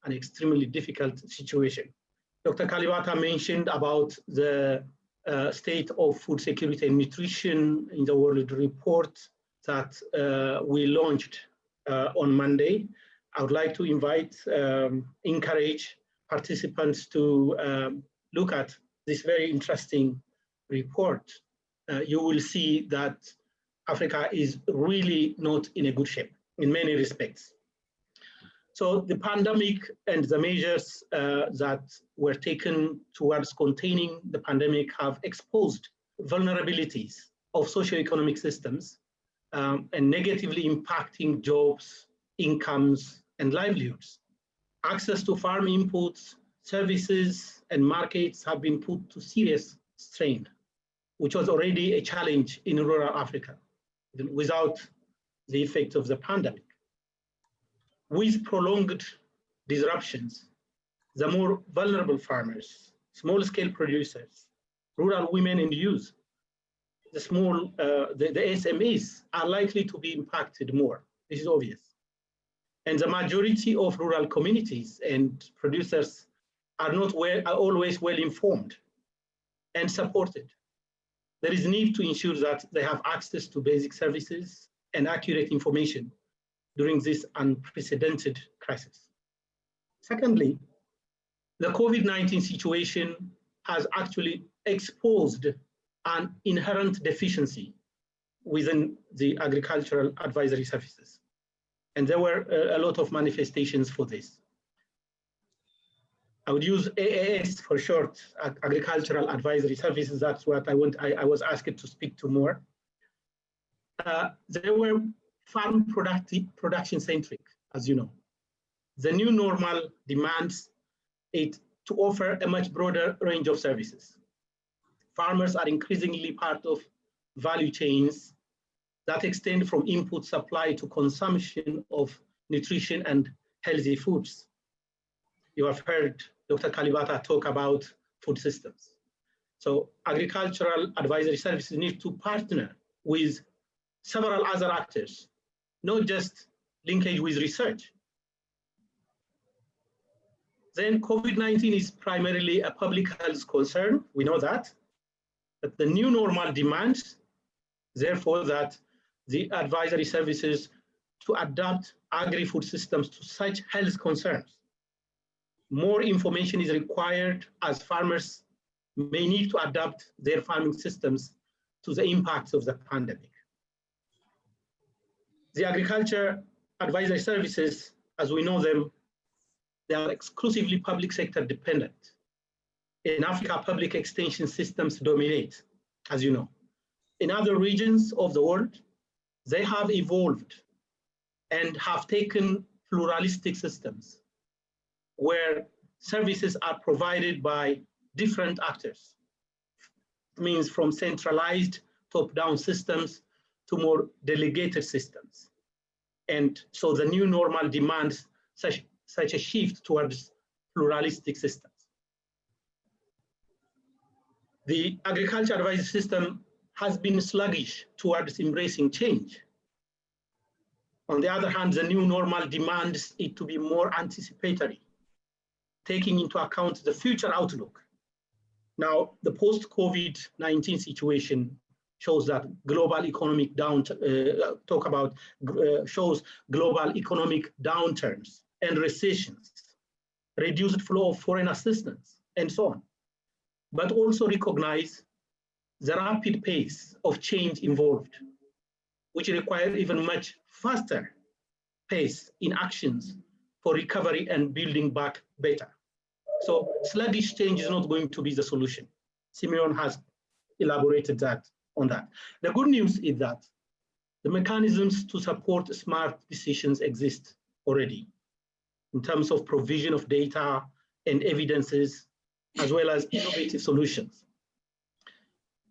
an extremely difficult situation. Dr. Kalibata mentioned about the state of food security and nutrition in the World Report that we launched on Monday. I would like to encourage participants to look at this very interesting report. You will see that Africa is really not in a good shape in many respects. So the pandemic and the measures that were taken towards containing the pandemic have exposed vulnerabilities of socioeconomic systems and negatively impacting jobs, incomes, and livelihoods. Access to farm inputs, services, and markets have been put to serious strain, which was already a challenge in rural Africa without the effect of the pandemic. With prolonged disruptions, the more vulnerable farmers, small-scale producers, rural women and youth, the SMEs are likely to be impacted more. This is obvious. And the majority of rural communities and producers are not always well informed and supported. There is need to ensure that they have access to basic services and accurate information during this unprecedented crisis. Secondly, the COVID-19 situation has actually exposed an inherent deficiency within the agricultural advisory services. And there were a lot of manifestations for this. I would use AAS for short, Agricultural Advisory Services. That's what I was asked to speak to more. They were farm production-centric, as you know. The new normal demands it to offer a much broader range of services. Farmers are increasingly part of value chains that extend from input supply to consumption of nutrition and healthy foods. You have heard Dr. Kalibata talk about food systems. So agricultural advisory services need to partner with several other actors, not just linkage with research. Then COVID-19 is primarily a public health concern, we know that, but the new normal demands, therefore, that the advisory services to adapt agri-food systems to such health concerns. More information is required as farmers may need to adapt their farming systems to the impacts of the pandemic. The agriculture advisory services, as we know them, they are exclusively public sector dependent. In Africa, public extension systems dominate, as you know. In other regions of the world, they have evolved and have taken pluralistic systems where services are provided by different actors. It means from centralized top-down systems to more delegated systems. And so the new normal demands such a shift towards pluralistic systems. The agriculture advisory system has been sluggish towards embracing change. On the other hand, the new normal demands it to be more anticipatory, taking into account the future outlook. Now, the post-COVID-19 situation shows that global economic shows global economic downturns and recessions, reduced flow of foreign assistance, and so on. But also recognize the rapid pace of change involved, which requires even much faster pace in actions for recovery and building back better. So sluggish change is not going to be the solution. Simeon has elaborated on that. The good news is that the mechanisms to support smart decisions exist already in terms of provision of data and evidences, as well as innovative solutions.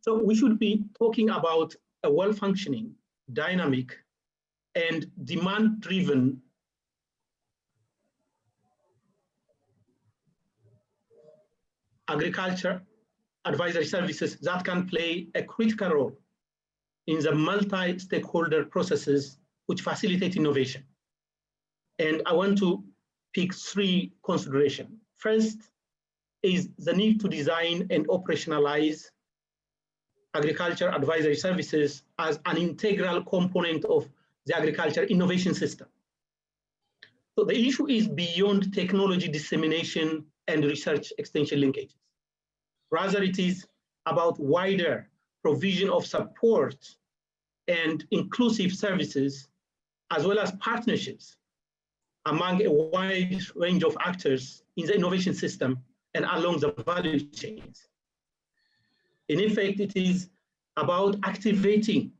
So we should be talking about a well-functioning, dynamic, and demand-driven agriculture advisory services that can play a critical role in the multi-stakeholder processes which facilitate innovation. And I want to pick three considerations. First is the need to design and operationalize agriculture advisory services as an integral component of the agriculture innovation system. So the issue is beyond technology dissemination and research extension linkages. Rather, it is about wider provision of support and inclusive services, as well as partnerships among a wide range of actors in the innovation system and along the value chains. In effect, it is about activating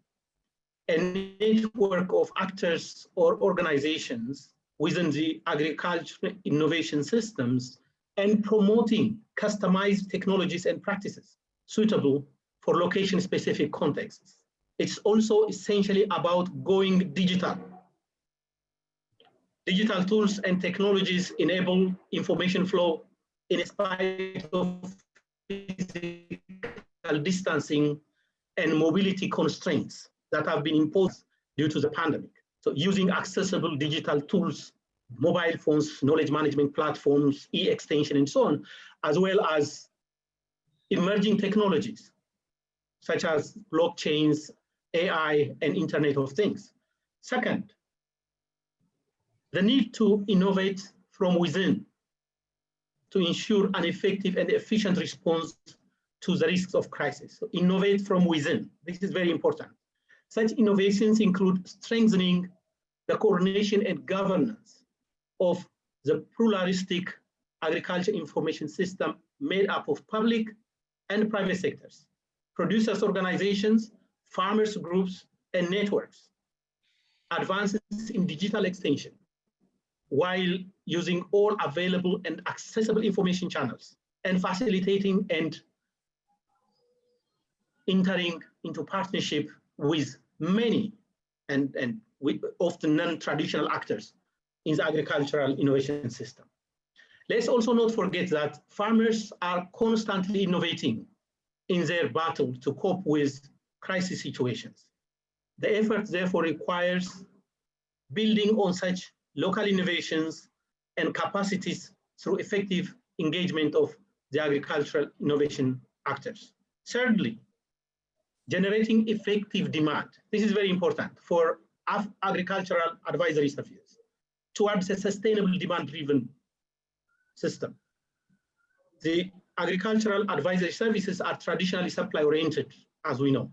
a network of actors or organizations within the agricultural innovation systems and promoting customized technologies and practices suitable for location-specific contexts. It's also essentially about going digital. Digital tools and technologies enable information flow in spite of physical distancing and mobility constraints that have been imposed due to the pandemic. So using accessible digital tools, mobile phones, knowledge management platforms, e-extension, and so on, as well as emerging technologies, such as blockchains, AI, and Internet of Things. Second, the need to innovate from within to ensure an effective and efficient response to the risks of crisis. So innovate from within. This is very important. Such innovations include strengthening the coordination and governance of the pluralistic agriculture information system made up of public and private sectors, producers' organizations, farmers' groups, and networks. Advances in digital extension, while using all available and accessible information channels and facilitating and entering into partnership with many and with often non-traditional actors in the agricultural innovation system. Let's also not forget that farmers are constantly innovating in their battle to cope with crisis situations. The effort therefore requires building on such local innovations and capacities through effective engagement of the agricultural innovation actors. Thirdly, generating effective demand. This is very important for agricultural advisory services towards a sustainable demand-driven system. The agricultural advisory services are traditionally supply-oriented, as we know,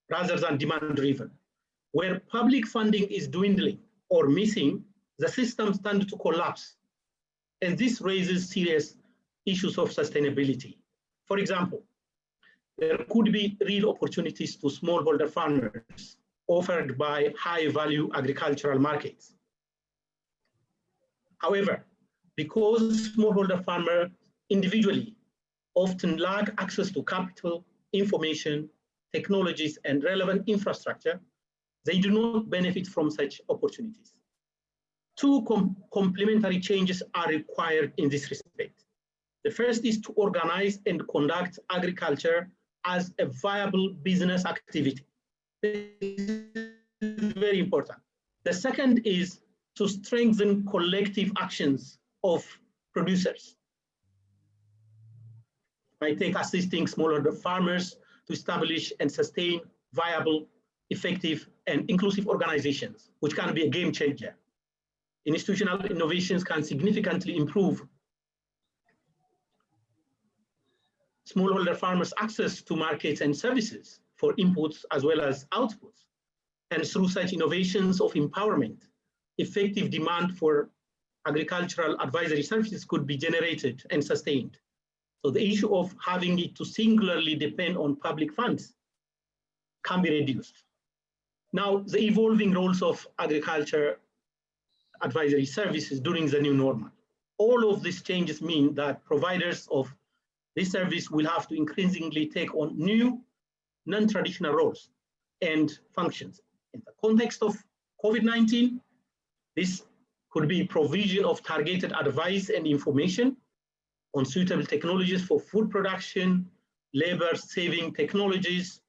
rather than demand-driven. Where public funding is dwindling or missing, the systems tend to collapse. And this raises serious issues of sustainability. For example, there could be real opportunities to smallholder farmers offered by high-value agricultural markets. However, because smallholder farmers individually often lack access to capital, information, technologies, and relevant infrastructure, they do not benefit from such opportunities. Two complementary changes are required in this respect. The first is to organize and conduct agriculture as a viable business activity. This is very important. The second is to strengthen collective actions of producers. I take assisting smallholder farmers to establish and sustain viable, effective, and inclusive organizations, which can be a game changer. Institutional innovations can significantly improve smallholder farmers' access to markets and services for inputs as well as outputs. And through such innovations of empowerment, effective demand for agricultural advisory services could be generated and sustained. So the issue of having it to singularly depend on public funds can be reduced. Now, the evolving roles of agriculture advisory services during the new normal. All of these changes mean that providers of this service will have to increasingly take on new, non-traditional roles and functions. In the context of COVID-19, this could be provision of targeted advice and information on suitable technologies for food production, labor-saving technologies,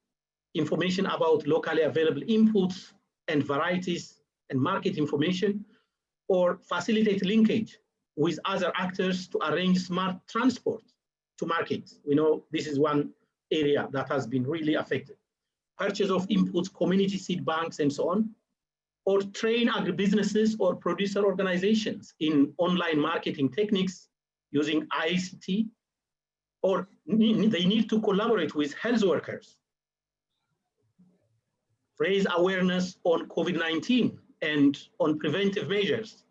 information about locally available inputs and varieties and market information, or facilitate linkage with other actors to arrange smart transport to markets. We know this is one area that has been really affected. Purchase of inputs, community seed banks, and so on, or train agribusinesses or producer organizations in online marketing techniques using ICT, or they need to collaborate with health workers, raise awareness on COVID-19 and on preventive measures,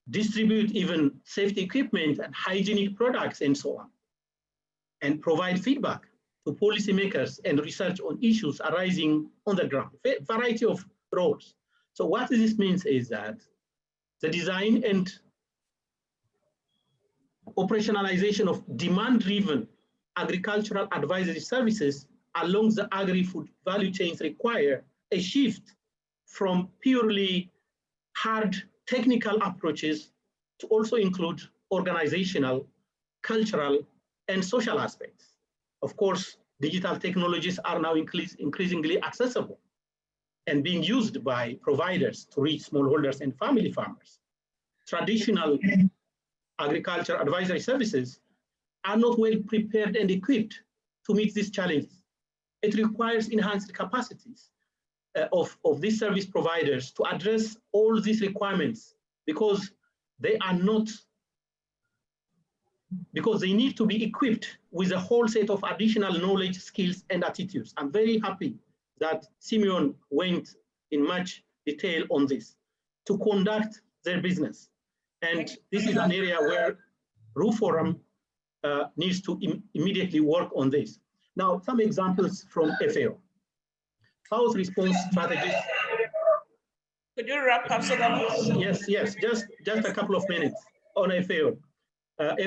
distribute even safety equipment and hygienic products and so on, and provide feedback to policymakers and research on issues arising on the ground, a variety of roles. So what this means is that the design and operationalization of demand-driven agricultural advisory services along the agri-food value chains require a shift from purely hard technical approaches to also include organizational, cultural, and social aspects. Of course, digital technologies are now increasingly accessible and being used by providers to reach smallholders and family farmers. Traditional agriculture advisory services are not well prepared and equipped to meet these challenges. It requires enhanced capacities of these service providers to address all these requirements because they need to be equipped with a whole set of additional knowledge, skills, and attitudes. I'm very happy that Simeon went in much detail on this to conduct their business. And this is an area where RU Forum needs to immediately work on this. Now, some examples from FAO. FAO's response strategies. Could you wrap up so that? Yes, just a couple of minutes on FAO.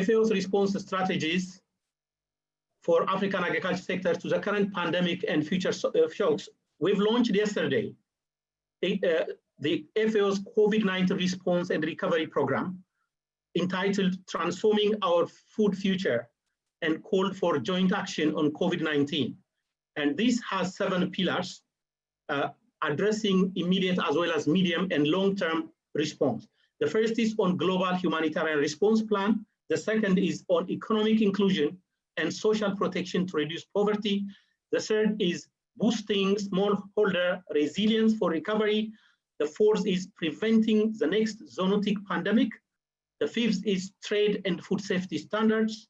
FAO's response strategies for African agriculture sector to the current pandemic and future shocks. We've launched yesterday the FAO's COVID-19 response and recovery program entitled Transforming Our Food Future and called for joint action on COVID-19. And this has 7 pillars addressing immediate as well as medium and long-term response. The first is on global humanitarian response plan. The second is on economic inclusion and social protection to reduce poverty. The third is boosting smallholder resilience for recovery. The fourth is preventing the next zoonotic pandemic. The fifth is trade and food safety standards.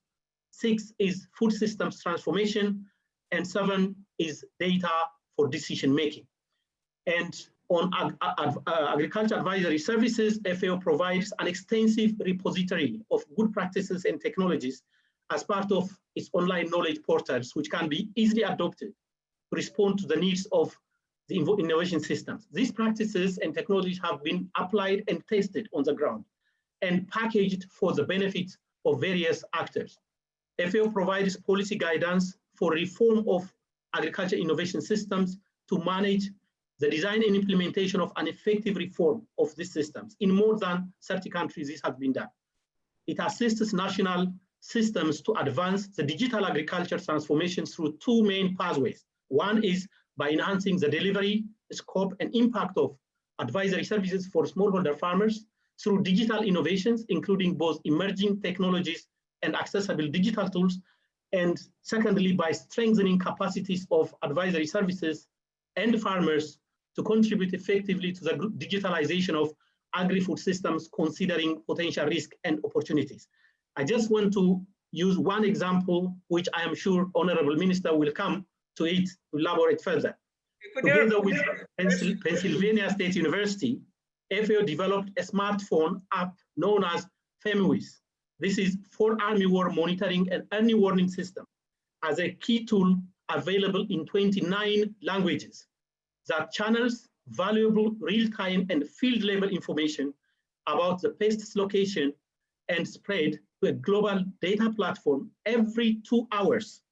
6 is food systems transformation. And 7 is data for decision making. And on agriculture advisory services, FAO provides an extensive repository of good practices and technologies as part of its online knowledge portals, which can be easily adopted to respond to the needs of the innovation systems. These practices and technologies have been applied and tested on the ground and packaged for the benefit of various actors. FAO provides policy guidance for reform of agriculture innovation systems to manage the design and implementation of an effective reform of these systems. In more than 30 countries, this has been done. It assists national systems to advance the digital agriculture transformation through 2 main pathways. One is by enhancing the delivery, scope, and impact of advisory services for smallholder farmers through digital innovations, including both emerging technologies and accessible digital tools. And secondly, by strengthening capacities of advisory services and farmers to contribute effectively to the digitalization of agri-food systems, considering potential risk and opportunities. I just want to use one example, which I am sure Honorable Minister will come to it to elaborate further. Together with Pennsylvania State University, FAO developed a smartphone app known as FEMWIS. This is for army war monitoring and early warning system as a key tool available in 29 languages that channels valuable real-time and field-level information about the pest's location and spread to a global data platform every 2 hours,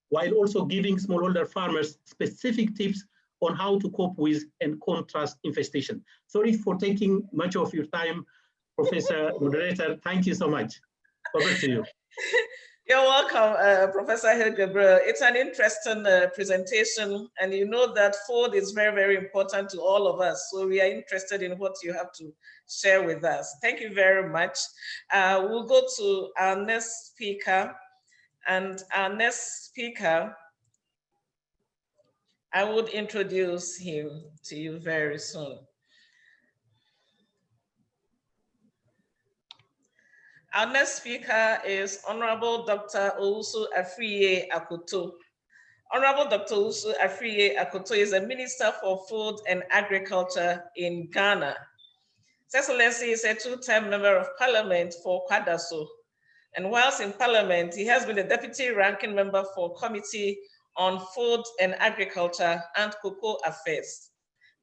while also giving smallholder farmers specific tips on how to cope with and contrast infestation. Sorry for taking much of your time, Professor Moderator. Thank you so much. Over to you. You're welcome, Professor Hilgebrand. It's an interesting presentation, and you know that food is very, very important to all of us. So we are interested in what you have to share with us. Thank you very much. We'll go to our next speaker, and our next speaker, I would introduce him to you very soon. Our next speaker is Honorable Dr. Owusu Afriye Akoto. Honorable Dr. Owusu Afriye Akoto is a Minister for Food and Agriculture in Ghana. His Excellency is a 2-term Member of Parliament for Kwadaso. And whilst in Parliament, he has been the Deputy Ranking Member for Committee on Food and Agriculture and Cocoa Affairs.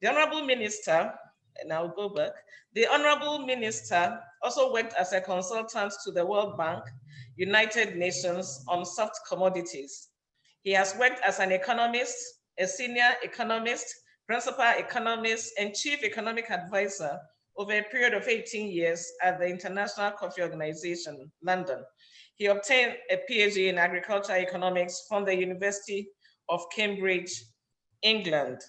The Honorable Minister and I'll go back. The Honorable Minister also worked as a consultant to the World Bank, United Nations on soft commodities. He has worked as an economist, a senior economist, principal economist, and chief economic advisor over a period of 18 years at the International Coffee Organization, London. He obtained a PhD in agricultural economics from the University of Cambridge, England.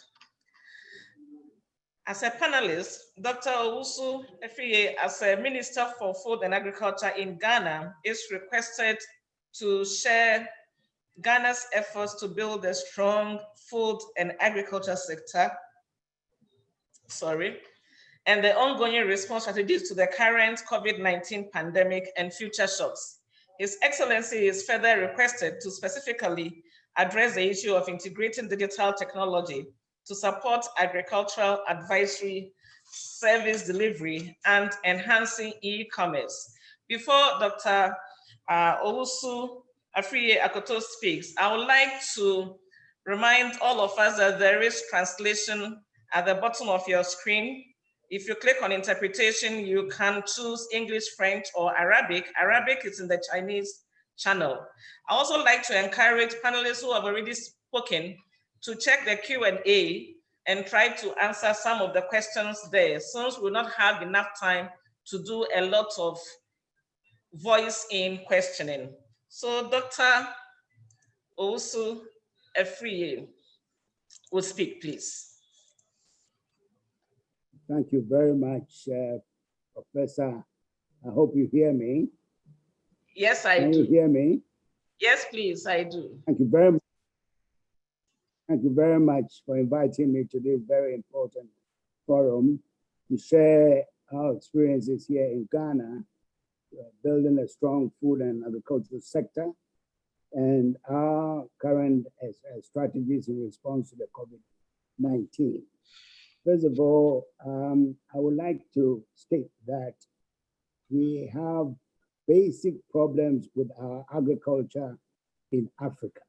As a panelist, Dr. Owusu Efriye, as a Minister for Food and Agriculture in Ghana, is requested to share Ghana's efforts to build a strong food and agriculture sector, and the ongoing response strategies to the current COVID-19 pandemic and future shocks. His Excellency is further requested to specifically address the issue of integrating digital technology to support agricultural advisory service delivery and enhancing e-commerce. Before Dr. Owusu Afriye Akoto speaks, I would like to remind all of us that there is translation at the bottom of your screen. If you click on interpretation, you can choose English, French, or Arabic. Arabic is in the Chinese channel. I also like to encourage panelists who have already spoken to check the Q&A and try to answer some of the questions there, since we will not have enough time to do a lot of voice-in questioning. So Dr. Owusu Efriye will speak, please. Thank you very much, Professor. I hope you hear me. Yes, I do. Can you hear me? Yes, please, I do. Thank you very much. Thank you very much for inviting me to this very important forum to share our experiences here in Ghana, building a strong food and agricultural sector, and our current strategies in response to the COVID-19. First of all, I would like to state that we have basic problems with our agriculture in Africa.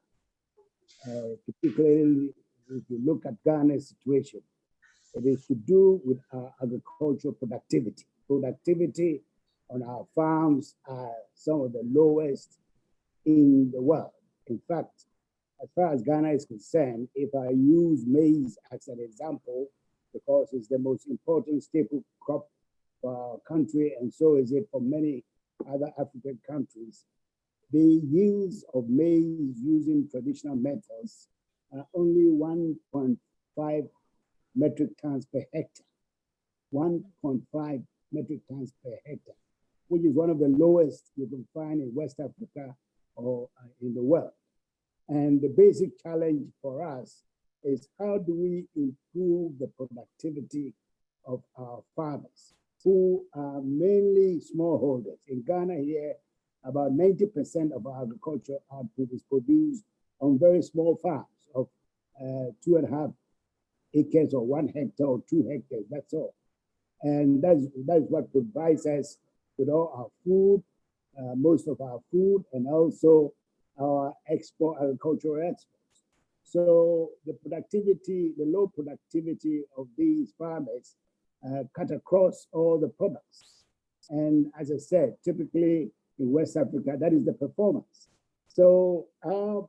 Particularly if you look at Ghana's situation, it is to do with our agricultural productivity. Productivity on our farms are some of the lowest in the world. In fact, as far as Ghana is concerned, if I use maize as an example, because it's the most important staple crop for our country, and so is it for many other African countries, the yields of maize using traditional methods are only 1.5 metric tons per hectare. 1.5 metric tons per hectare, which is one of the lowest you can find in West Africa or in the world. And the basic challenge for us is how do we improve the productivity of our farmers, who are mainly smallholders. In Ghana here, about 90% of our agricultural output is produced on very small farms of 2.5 acres or 1 hectare or 2 hectares, that's all. And that's what provides us with all our food, most of our food, and also our agricultural exports. So the productivity, the low productivity of these farmers cut across all the products. And as I said, typically in West Africa, that is the performance. So our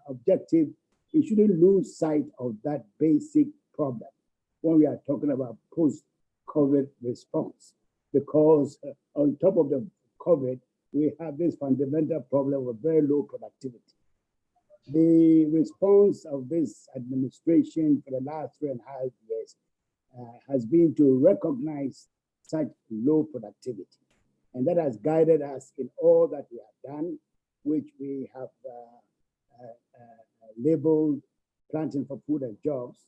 objective, we shouldn't lose sight of that basic problem when we are talking about post-COVID response, because on top of the COVID, we have this fundamental problem of very low productivity. The response of this administration for the last 3.5 years has been to recognize such low productivity. And that has guided us in all that we have done, which we have labeled Planting for Food and Jobs,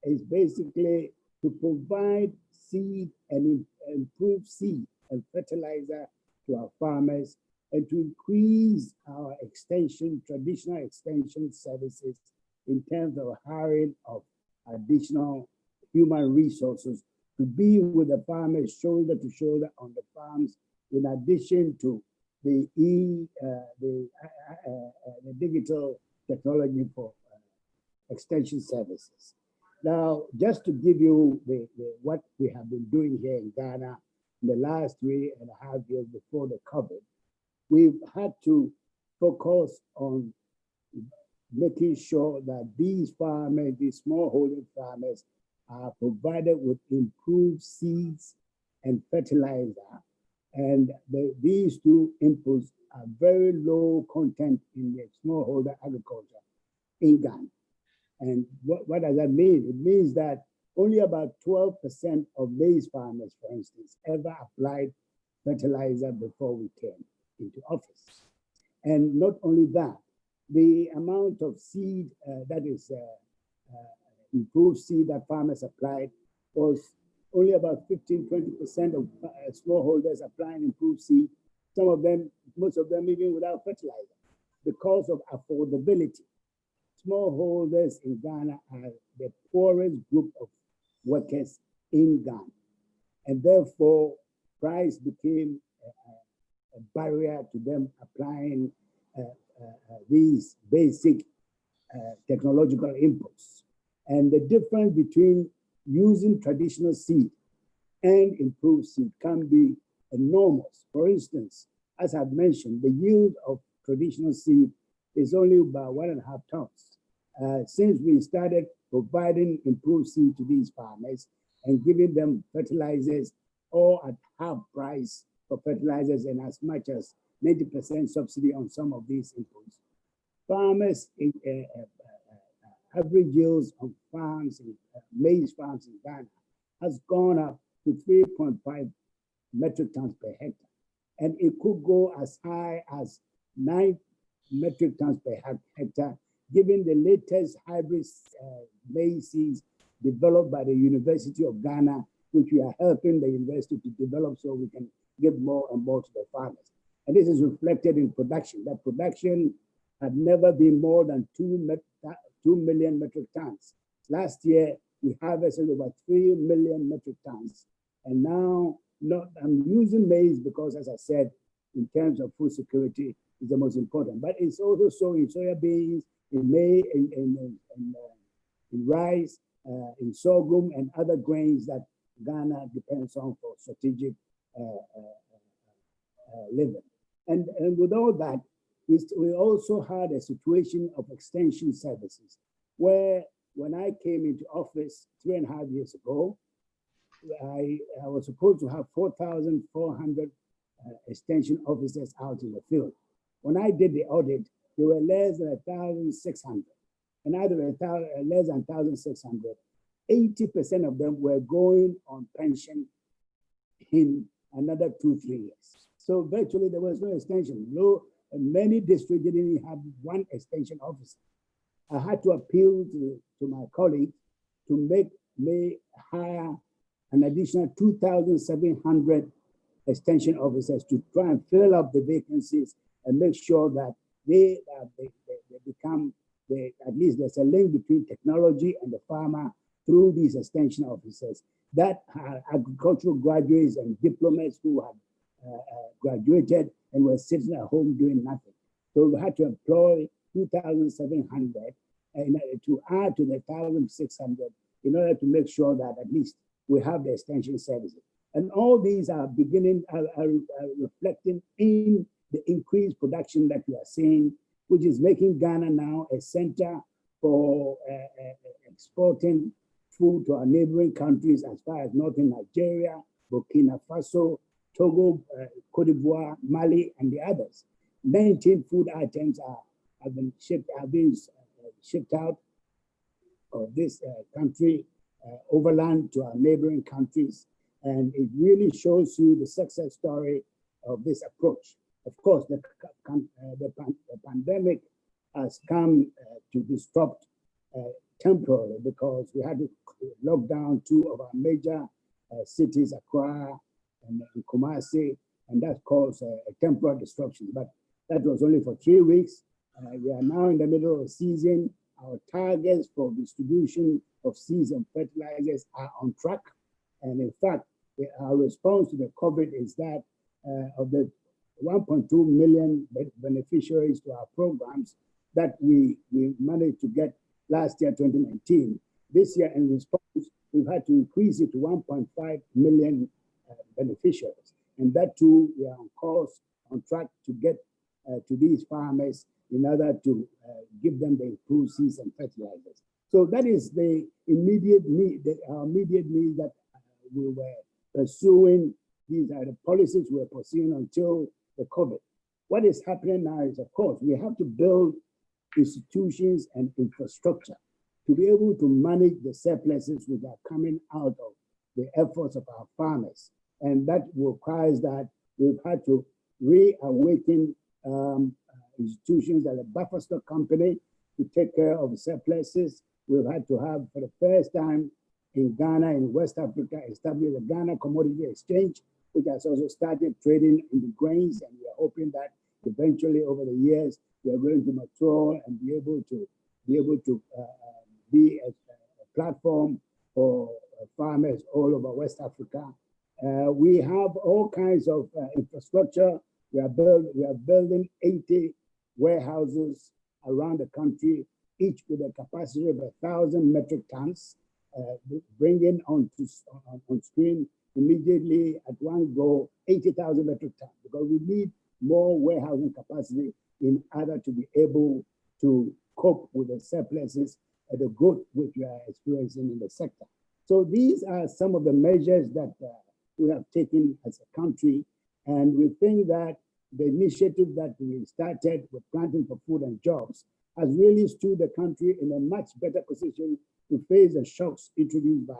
is basically to provide seed and improve seed and fertilizer to our farmers, and to increase our traditional extension services in terms of hiring of additional human resources to be with the farmers shoulder to shoulder on the farms, in addition to the digital technology for extension services. Now, just to give you what we have been doing here in Ghana in the last 3.5 years before the COVID, we've had to focus on making sure that these farmers, these smallholder farmers, are provided with improved seeds and fertilizer. And these two inputs are very low content in the smallholder agriculture in Ghana. And what does that mean? It means that only about 12% of maize farmers, for instance, ever applied fertilizer before we came into office. And not only that, the amount of seed that is improved seed that farmers applied was only about 15–20% of smallholders applying improved seed. Some of them, most of them even without fertilizer, because of affordability. Smallholders in Ghana are the poorest group of workers in Ghana. And therefore, price became a barrier to them applying these basic technological inputs. And the difference between using traditional seed and improved seed can be enormous. For instance, as I've mentioned, the yield of traditional seed is only about 1.5 tons. Since we started providing improved seed to these farmers and giving them fertilizers, or at half price for fertilizers and as much as 90% subsidy on some of these inputs, farmers average yields on farms, maize farms in Ghana has gone up to 3.5 metric tons per hectare. And it could go as high as 9 metric tons per hectare, given the latest hybrid maize seeds developed by the University of Ghana, which we are helping the university to develop so we can give more and more to the farmers. And this is reflected in production. That production had never been more than 2 million metric tons. Last year, we harvested over 3 million metric tons. And now, I'm using maize because, as I said, in terms of food security, is the most important. But it's also so in soya beans, in maize, in rice, in sorghum, and other grains that Ghana depends on for strategic living. And with all that, we also had a situation of extension services, where when I came into office 3.5 years ago, I was supposed to have 4,400 extension officers out in the field. When I did the audit, there were less than 1,600. And out of less than 1,600, 80% of them were going on pension in another 2–3 years. So virtually there was no extension. Many districts didn't even have one extension officer. I had to appeal to my colleagues to make me hire an additional 2,700 extension officers to try and fill up the vacancies and make sure that they become, at least there's a link between technology and the farmer through these extension officers that are agricultural graduates and diplomats who had graduated and were sitting at home doing nothing. So we had to employ 2,700 to add to the 1,600 in order to make sure that at least we have the extension services. And all these are reflecting in the increased production that we are seeing, which is making Ghana now a center for exporting food to our neighboring countries as far as northern Nigeria, Burkina Faso, Togo, Cote d'Ivoire, Mali, and the others. 19 food items have been shipped out of this country overland to our neighboring countries. And it really shows you the success story of this approach. Of course, the pandemic has come to disrupt temporarily because we had to lock down 2 of our major cities, Accra and Kumasi, and that caused a temporary disruption. But that was only for 3 weeks. We are now in the middle of the season. Our targets for distribution of seeds and fertilizers are on track. And in fact, our response to the COVID is that of the 1.2 million beneficiaries to our programs that we managed to get last year, 2019, this year, in response, we've had to increase it to 1.5 million beneficiaries. And that too, we are on course, on track to get to these farmers in order to give them the improved seeds and fertilizers. So that is the immediate need, our immediate need that we were pursuing. These are the policies we were pursuing until the COVID. What is happening now is, of course, we have to build institutions and infrastructure to be able to manage the surpluses which are coming out of the efforts of our farmers. And that requires that we've had to reawaken institutions like a buffer stock company to take care of surpluses. We've had to have, for the first time in Ghana, in West Africa, establish a Ghana Commodity Exchange, which has also started trading in the grains. And we are hoping that eventually over the years, we are going to mature and be able to be a platform for farmers all over West Africa. We have all kinds of infrastructure. We are building 80 warehouses around the country, each with a capacity of 1,000 metric tons, bringing on stream immediately at one go 80,000 metric tons, because we need more warehousing capacity in order to be able to cope with the surpluses and the growth which we are experiencing in the sector. So these are some of the measures that we have taken as a country, and we think that the initiative that we started with Planting for Food and Jobs has really stood the country in a much better position to face the shocks introduced by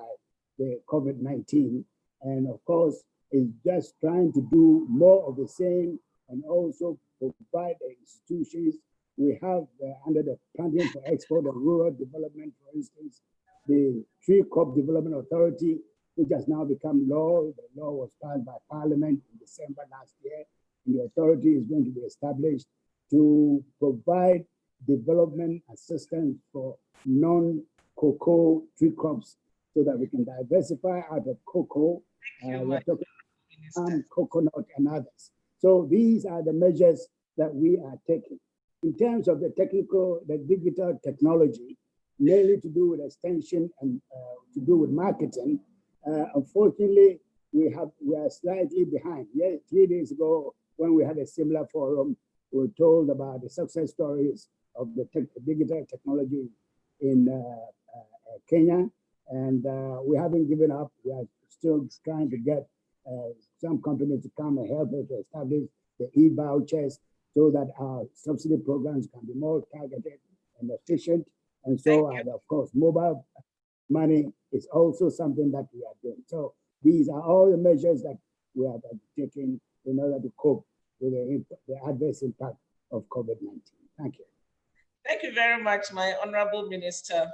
the COVID-19. And of course, is just trying to do more of the same and also provide the institutions. We have under the Planting for Export and Rural Development, for instance, the Tree Crop Development Authority, which has now become law. The law was passed by Parliament in December last year. And the authority is going to be established to provide development assistance for non-cocoa tree crops so that we can diversify out of cocoa. We're talking about coconut and others. So these are the measures that we are taking. In terms of the digital technology, mainly to do with extension and to do with marketing, unfortunately, we are slightly behind. Yeah, 3 days ago, when we had a similar forum, we were told about the success stories of the digital technology in Kenya, and we haven't given up. We are still trying to get some companies to come and help us to establish the e-vouchers so that our subsidy programs can be more targeted and efficient. And so, of course, mobile money is also something that we are doing. So these are all the measures that we are taking in order to cope with the adverse impact of COVID-19. Thank you. Thank you very much, my Honorable Minister.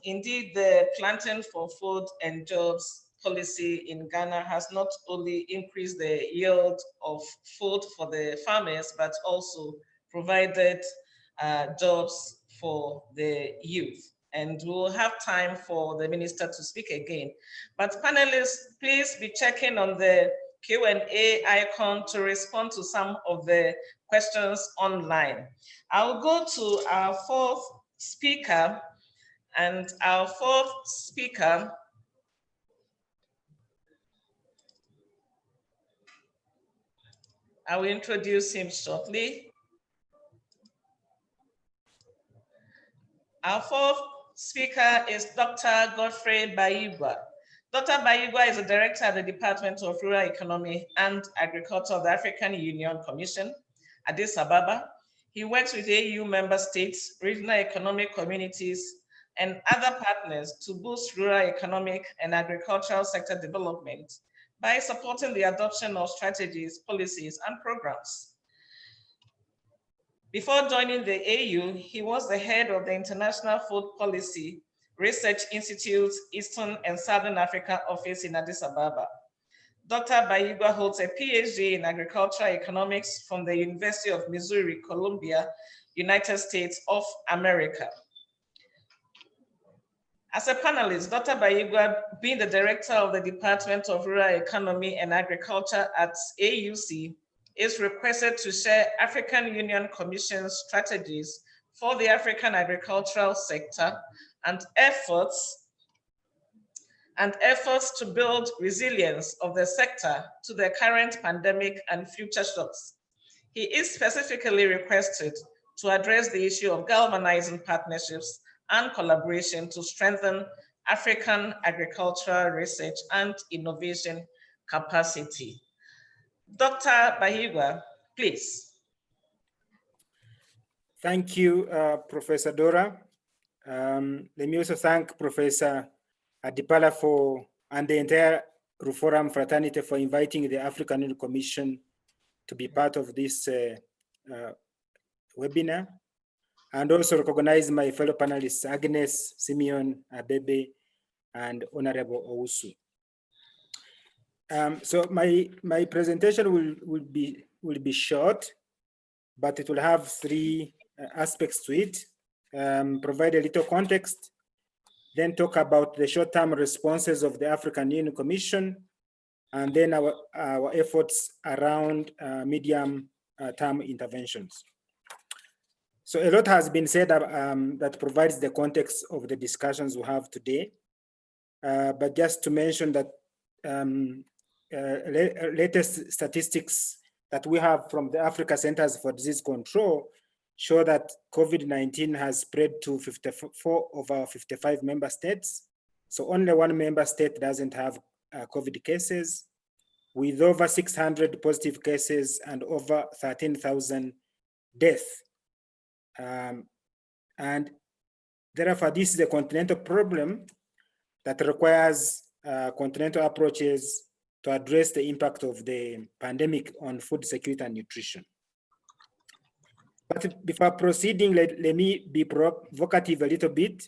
Indeed, the Planting for Food and Jobs policy in Ghana has not only increased the yield of food for the farmers, but also provided jobs for the youth. And we'll have time for the minister to speak again. But panelists, please be checking on the Q&A icon to respond to some of the questions online. I'll go to our fourth speaker, and our fourth speaker I will introduce him shortly. Our fourth speaker is Dr. Godfrey Bayigwa. Dr. Bayigwa is the director at the Department of Rural Economy and Agriculture of the African Union Commission, Addis Ababa. He works with AU member states, regional economic communities, and other partners to boost rural economic and agricultural sector development by supporting the adoption of strategies, policies, and programs. Before joining the AU, he was the head of the International Food Policy Research Institute's Eastern and Southern Africa office in Addis Ababa. Dr. Bayigwa holds a PhD in agricultural economics from the University of Missouri, Columbia, United States of America. As a panelist, Dr. Bayigwa, being the director of the Department of Rural Economy and Agriculture at AUC, is requested to share African Union Commission strategies for the African agricultural sector and efforts to build resilience of the sector to the current pandemic and future shocks. He is specifically requested to address the issue of galvanizing partnerships and collaboration to strengthen African agricultural research and innovation capacity. Dr. Bahigwa, please. Thank you, Professor Dora. Let me also thank Professor Adipala and the entire Ruforum fraternity for inviting the African Union Commission to be part of this webinar, and also recognize my fellow panelists, Agnes, Simeon, Abebe, and Honorable Owusu. So my presentation will be short, but it will have three aspects to it. Provide a little context, then talk about the short-term responses of the African Union Commission, and then our efforts around medium-term interventions. So a lot has been said that provides the context of the discussions we have today. But just to mention that latest statistics that we have from the Africa Centers for Disease Control show that COVID-19 has spread to 54 of our 55 member states. So only one member state doesn't have COVID cases, with over 600 positive cases and over 13,000 deaths. And therefore, this is a continental problem that requires continental approaches to address the impact of the pandemic on food security and nutrition. But before proceeding, let me be provocative a little bit.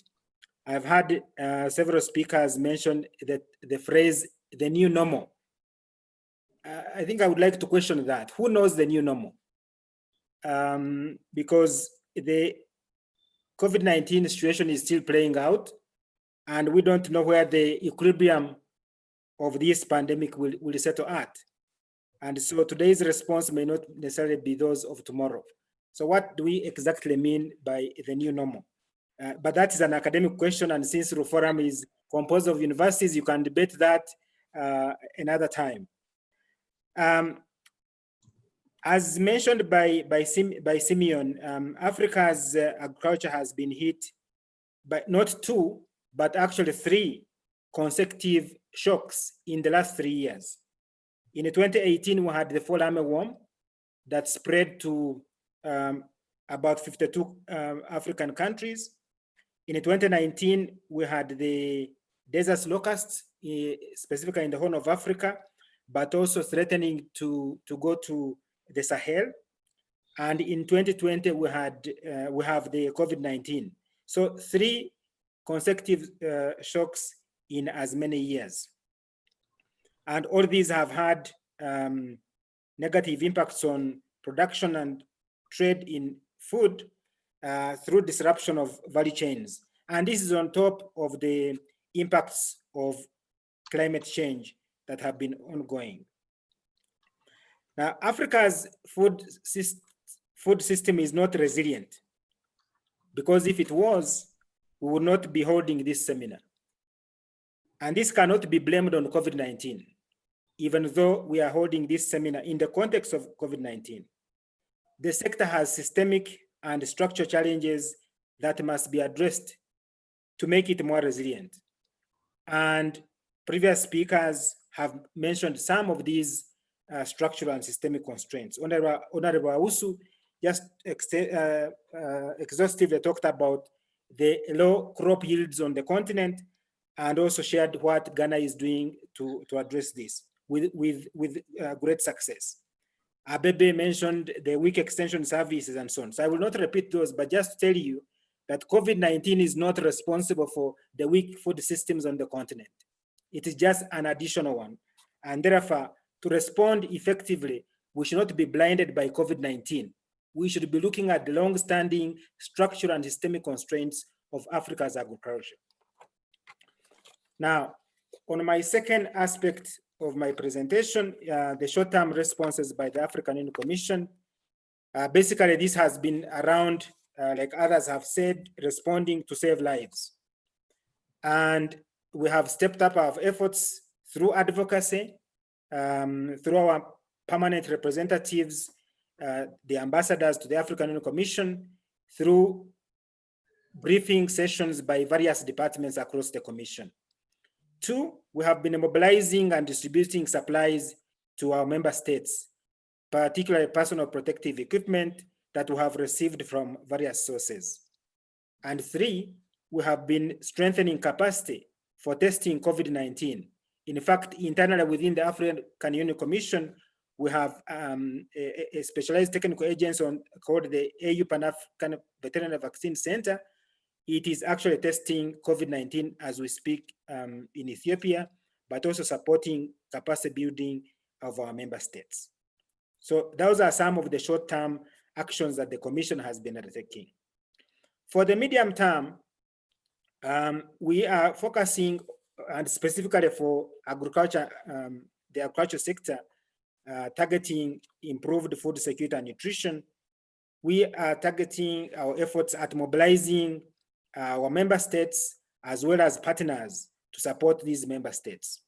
I've had several speakers mention that the phrase, the new normal. I think I would like to question that. Who knows the new normal? Because the COVID-19 situation is still playing out, and we don't know where the equilibrium of this pandemic will settle at. And so today's response may not necessarily be those of tomorrow. So what do we exactly mean by the new normal? But that is an academic question, and since Ruforum is composed of universities, you can debate that another time. As mentioned by Simeon, Africa's agriculture has been hit by not two, but actually three consecutive shocks in the last 3 years. In 2018, we had the fall armyworm that spread to about 52 African countries. In 2019, we had the desert locusts, specifically in the Horn of Africa, but also threatening to go to the Sahel. And in 2020, we have the COVID-19. So 3 consecutive shocks in as many years. And all these have had negative impacts on production and trade in food through disruption of value chains. And this is on top of the impacts of climate change that have been ongoing. Now, Africa's food system is not resilient, because if it was, we would not be holding this seminar. And this cannot be blamed on COVID-19, even though we are holding this seminar in the context of COVID-19. The sector has systemic and structural challenges that must be addressed to make it more resilient. And previous speakers have mentioned some of these structural and systemic constraints. Honorable Owusu just exhaustively talked about the low crop yields on the continent, and also shared what Ghana is doing to address this with great success. Abebe mentioned the weak extension services and so on. So I will not repeat those, but just tell you that COVID-19 is not responsible for the weak food systems on the continent. It is just an additional one. And therefore, to respond effectively, we should not be blinded by COVID-19. We should be looking at the long-standing structural and systemic constraints of Africa's agriculture. Now, on my second aspect of my presentation, the short-term responses by the African Union Commission, basically this has been around, like others have said, responding to save lives. And we have stepped up our efforts through advocacy, through our permanent representatives, the ambassadors to the African Union Commission, through briefing sessions by various departments across the Commission. 2, we have been mobilizing and distributing supplies to our member states, particularly personal protective equipment that we have received from various sources. And 3, we have been strengthening capacity for testing COVID-19. In fact, internally within the African Union Commission, we have a specialized technical agency called the AU Pan-African Veterinary Vaccine Center. It is actually testing COVID-19 as we speak in Ethiopia, but also supporting capacity building of our member states. So those are some of the short-term actions that the Commission has been undertaking. For the medium term, we are focusing, and specifically for agriculture, the agriculture sector, targeting improved food security and nutrition. We are targeting our efforts at mobilizing our member states as well as partners to support these member states.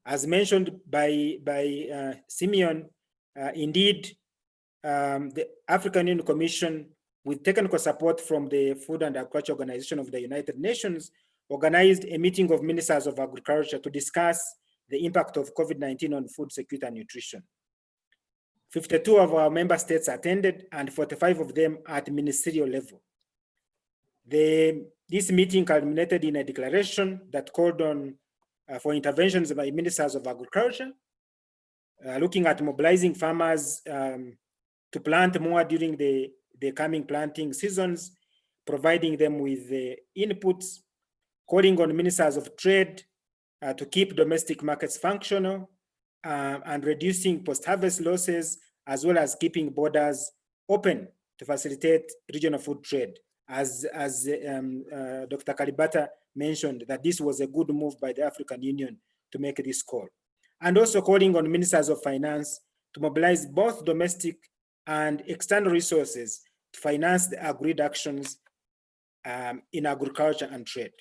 As mentioned by Simeon, indeed, the African Union Commission, with technical support from the Food and Agriculture Organization of the United Nations, organized a meeting of ministers of agriculture to discuss the impact of COVID-19 on food security and nutrition. 52 of our member states attended and 45 of them at ministerial level. This meeting culminated in a declaration that called on for interventions by ministers of agriculture, looking at mobilizing farmers to plant more during the coming planting seasons, providing them with the inputs, calling on ministers of trade to keep domestic markets functional, and reducing post-harvest losses, as well as keeping borders open to facilitate regional food trade. As Dr. Kalibata mentioned, that this was a good move by the African Union to make this call. And also calling on ministers of finance to mobilize both domestic and external resources to finance the agreed actions in agriculture and trade.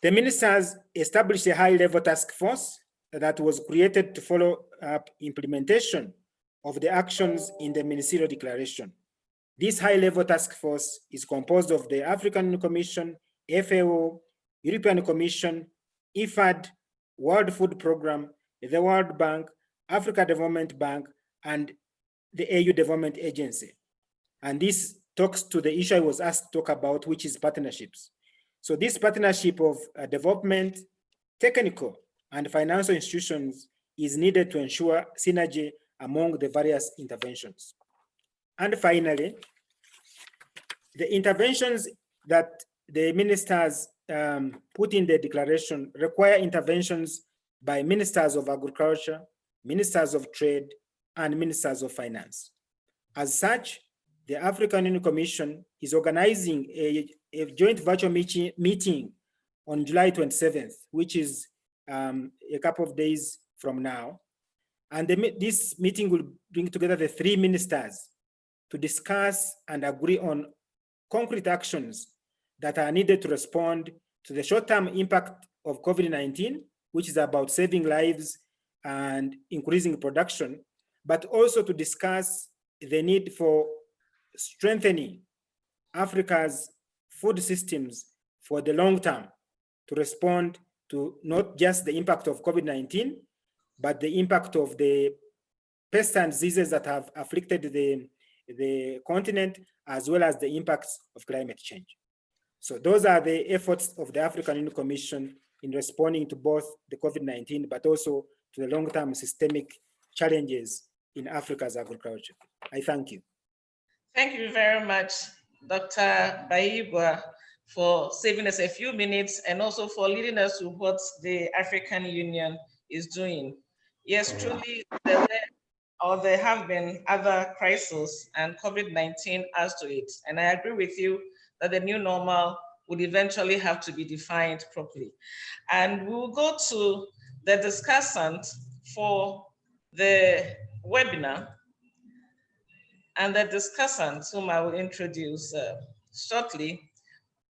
The ministers established a high-level task force that was created to follow up implementation of the actions in the ministerial declaration. This high-level task force is composed of the African Union Commission, FAO, European Commission, IFAD, World Food Programme, the World Bank, Africa Development Bank, and the AU Development Agency. And this talks to the issue I was asked to talk about, which is partnerships. So this partnership of development, technical, and financial institutions is needed to ensure synergy among the various interventions. And finally, the interventions that the ministers put in the declaration require interventions by ministers of agriculture, ministers of trade, and ministers of finance. As such, the African Union Commission is organizing a joint virtual meeting on July 27th, which is a couple of days from now. And this meeting will bring together the 3 ministers to discuss and agree on concrete actions that are needed to respond to the short-term impact of COVID-19, which is about saving lives and increasing production, but also to discuss the need for strengthening Africa's food systems for the long term to respond to not just the impact of COVID-19, but the impact of the pests and diseases that have afflicted the continent, as well as the impacts of climate change. So those are the efforts of the African Union Commission in responding to both the COVID-19, but also to the long-term systemic challenges in Africa's agriculture. I thank you. Thank you very much, Dr. Baigwa, for saving us a few minutes and also for leading us to what the African Union is doing. Yes, truly, there have been other crises, and COVID-19 adds to it. And I agree with you that the new normal would eventually have to be defined properly. And we will go to the discussant for the webinar. And the discussant, whom I will introduce shortly,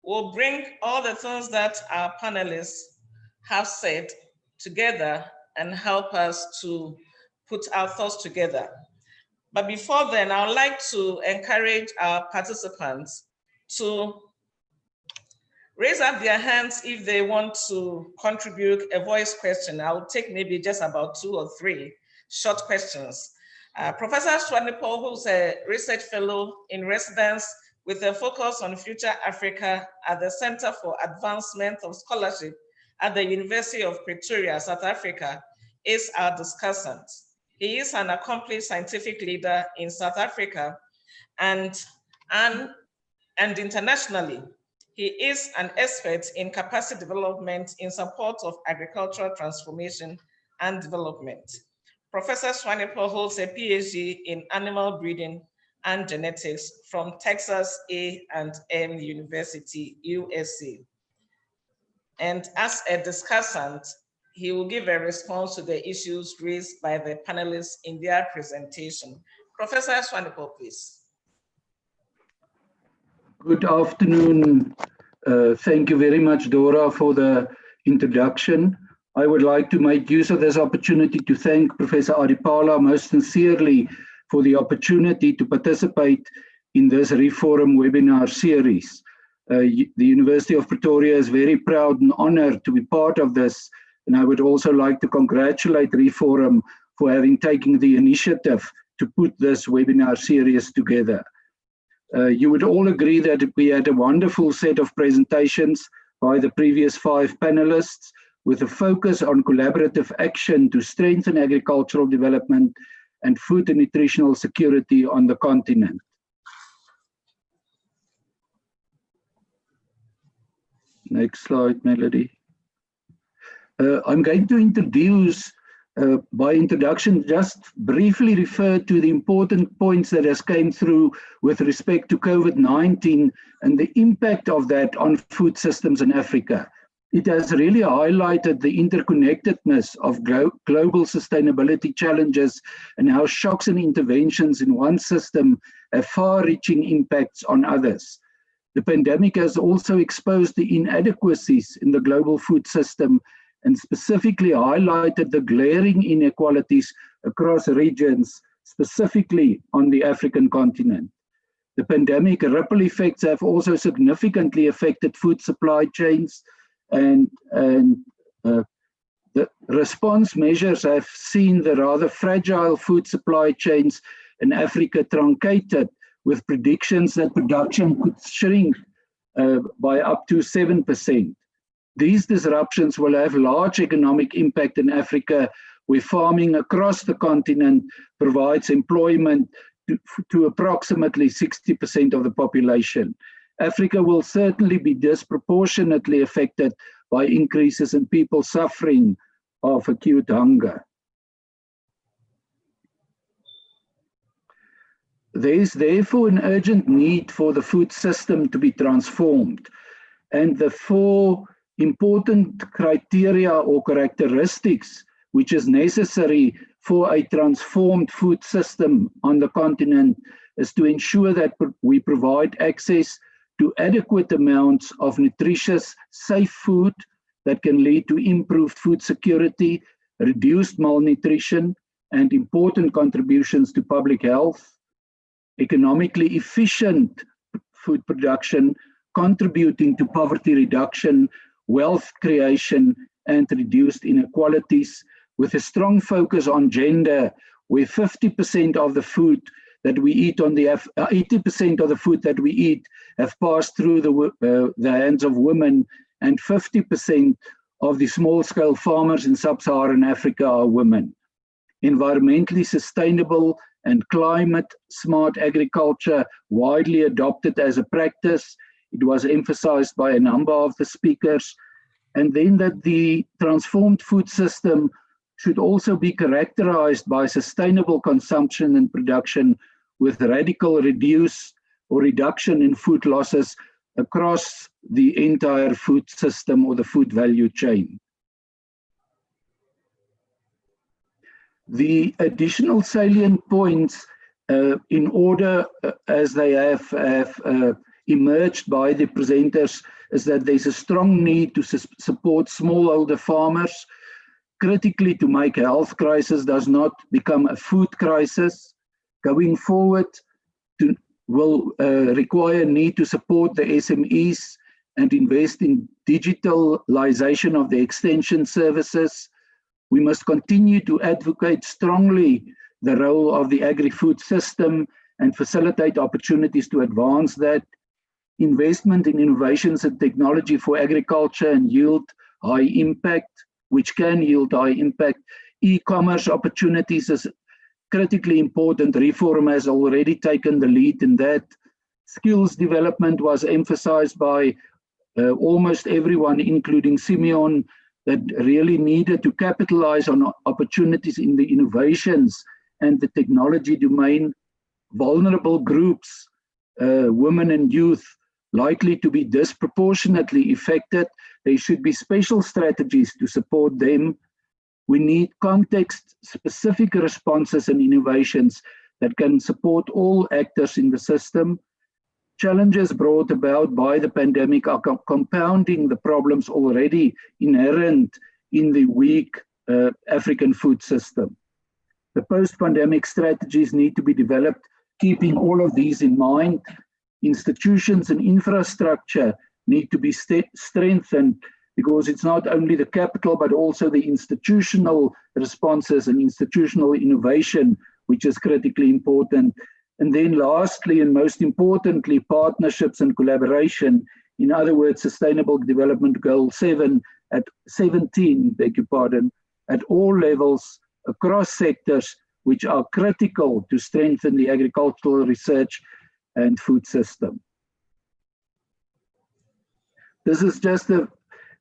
We'll bring all the things that our panelists have said together and help us to put our thoughts together. But before then, I would like to encourage our participants to raise up their hands if they want to contribute a voice question. I'll take maybe just about 2 or 3 short questions. Professor Swanepoel, who's a research fellow in residence with a focus on future Africa at the Center for Advancement of Scholarship at the University of Pretoria, South Africa, is our discussant. He is an accomplished scientific leader in South Africa and internationally. He is an expert in capacity development in support of agricultural transformation and development. Professor Swanepoel holds a PhD in animal breeding and genetics from Texas A&M University, USA. And as a discussant, he will give a response to the issues raised by the panelists in their presentation. Professor Swanepoel, please. Good afternoon. Thank you very much, Dora, for the introduction. I would like to make use of this opportunity to thank Professor Adipala most sincerely for the opportunity to participate in this Reforum webinar series. The University of Pretoria is very proud and honored to be part of this, and I would also like to congratulate Reforum for having taken the initiative to put this webinar series together. You would all agree that we had a wonderful set of presentations by the previous 5 panelists with a focus on collaborative action to strengthen agricultural development and food and nutritional security on the continent. Next slide, Melody. I'm going to introduce by introduction, just briefly refer to the important points that has came through with respect to COVID-19 and the impact of that on food systems in Africa. It has really highlighted the interconnectedness of global sustainability challenges and how shocks and interventions in one system have far-reaching impacts on others. The pandemic has also exposed the inadequacies in the global food system and specifically highlighted the glaring inequalities across regions, specifically on the African continent. The pandemic ripple effects have also significantly affected food supply chains, and the response measures have seen the rather fragile food supply chains in Africa truncated, with predictions that production could shrink by up to 7%. These disruptions will have large economic impact in Africa, where farming across the continent provides employment to approximately 60% of the population. Africa will certainly be disproportionately affected by increases in people suffering of acute hunger. There is therefore an urgent need for the food system to be transformed, and the 4 important criteria or characteristics which is necessary for a transformed food system on the continent is to ensure that we provide access to adequate amounts of nutritious, safe food that can lead to improved food security, reduced malnutrition, and important contributions to public health, economically efficient food production, contributing to poverty reduction, wealth creation, and reduced inequalities, with a strong focus on gender, where 50% of the food that we eat 80% of the food that we eat have passed through the hands of women, and 50% of the small-scale farmers in sub-Saharan Africa are women. Environmentally sustainable and climate-smart agriculture, widely adopted as a practice. It was emphasized by a number of the speakers. And then that the transformed food system should also be characterized by sustainable consumption and production, with radical reduction in food losses across the entire food system or the food value chain. The additional salient points in order as they have emerged by the presenters is that there's a strong need to support smallholder farmers, critically to make a health crisis does not become a food crisis. Going forward, will require need to support the SMEs and invest in digitalization of the extension services. We must continue to advocate strongly the role of the agri-food system and facilitate opportunities to advance that. Investment in innovations and technology for agriculture and yield high impact, which can yield high impact. E-commerce opportunities is critically important. Reform has already taken the lead in that. Skills development was emphasized by almost everyone, including Simeon, that really needed to capitalize on opportunities in the innovations and the technology domain. Vulnerable groups, women and youth, likely to be disproportionately affected. There should be special strategies to support them. We need context-specific responses and innovations that can support all actors in the system. Challenges brought about by the pandemic are compounding the problems already inherent in the weak African food system. The post-pandemic strategies need to be developed, keeping all of these in mind. Institutions and infrastructure need to be strengthened, because it's not only the capital, but also the institutional responses and institutional innovation, which is critically important. And then lastly, and most importantly, partnerships and collaboration. In other words, Sustainable Development Goal 17, beg your pardon, at all levels, across sectors, which are critical to strengthen the agricultural research and food system. This is just a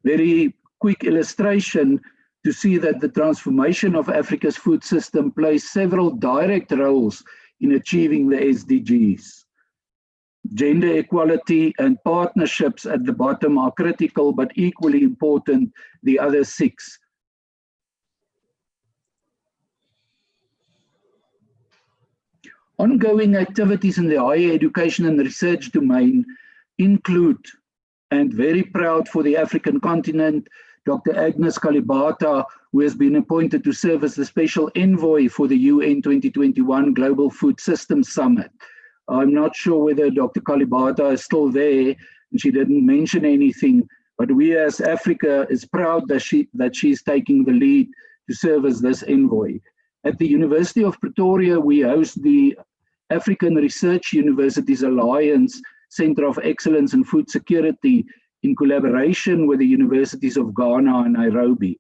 very quick illustration to see that the transformation of Africa's food system plays several direct roles in achieving the SDGs. Gender equality and partnerships at the bottom are critical, but equally important, the other 6. Ongoing activities in the higher education and research domain include, and very proud for the African continent, Dr. Agnes Kalibata, who has been appointed to serve as the special envoy for the UN 2021 Global Food Systems Summit. I'm not sure whether Dr. Kalibata is still there, and she didn't mention anything, but we as Africa is proud that she's taking the lead to serve as this envoy. At the University of Pretoria, we host the African Research Universities Alliance Center of Excellence in Food Security in collaboration with the Universities of Ghana and Nairobi.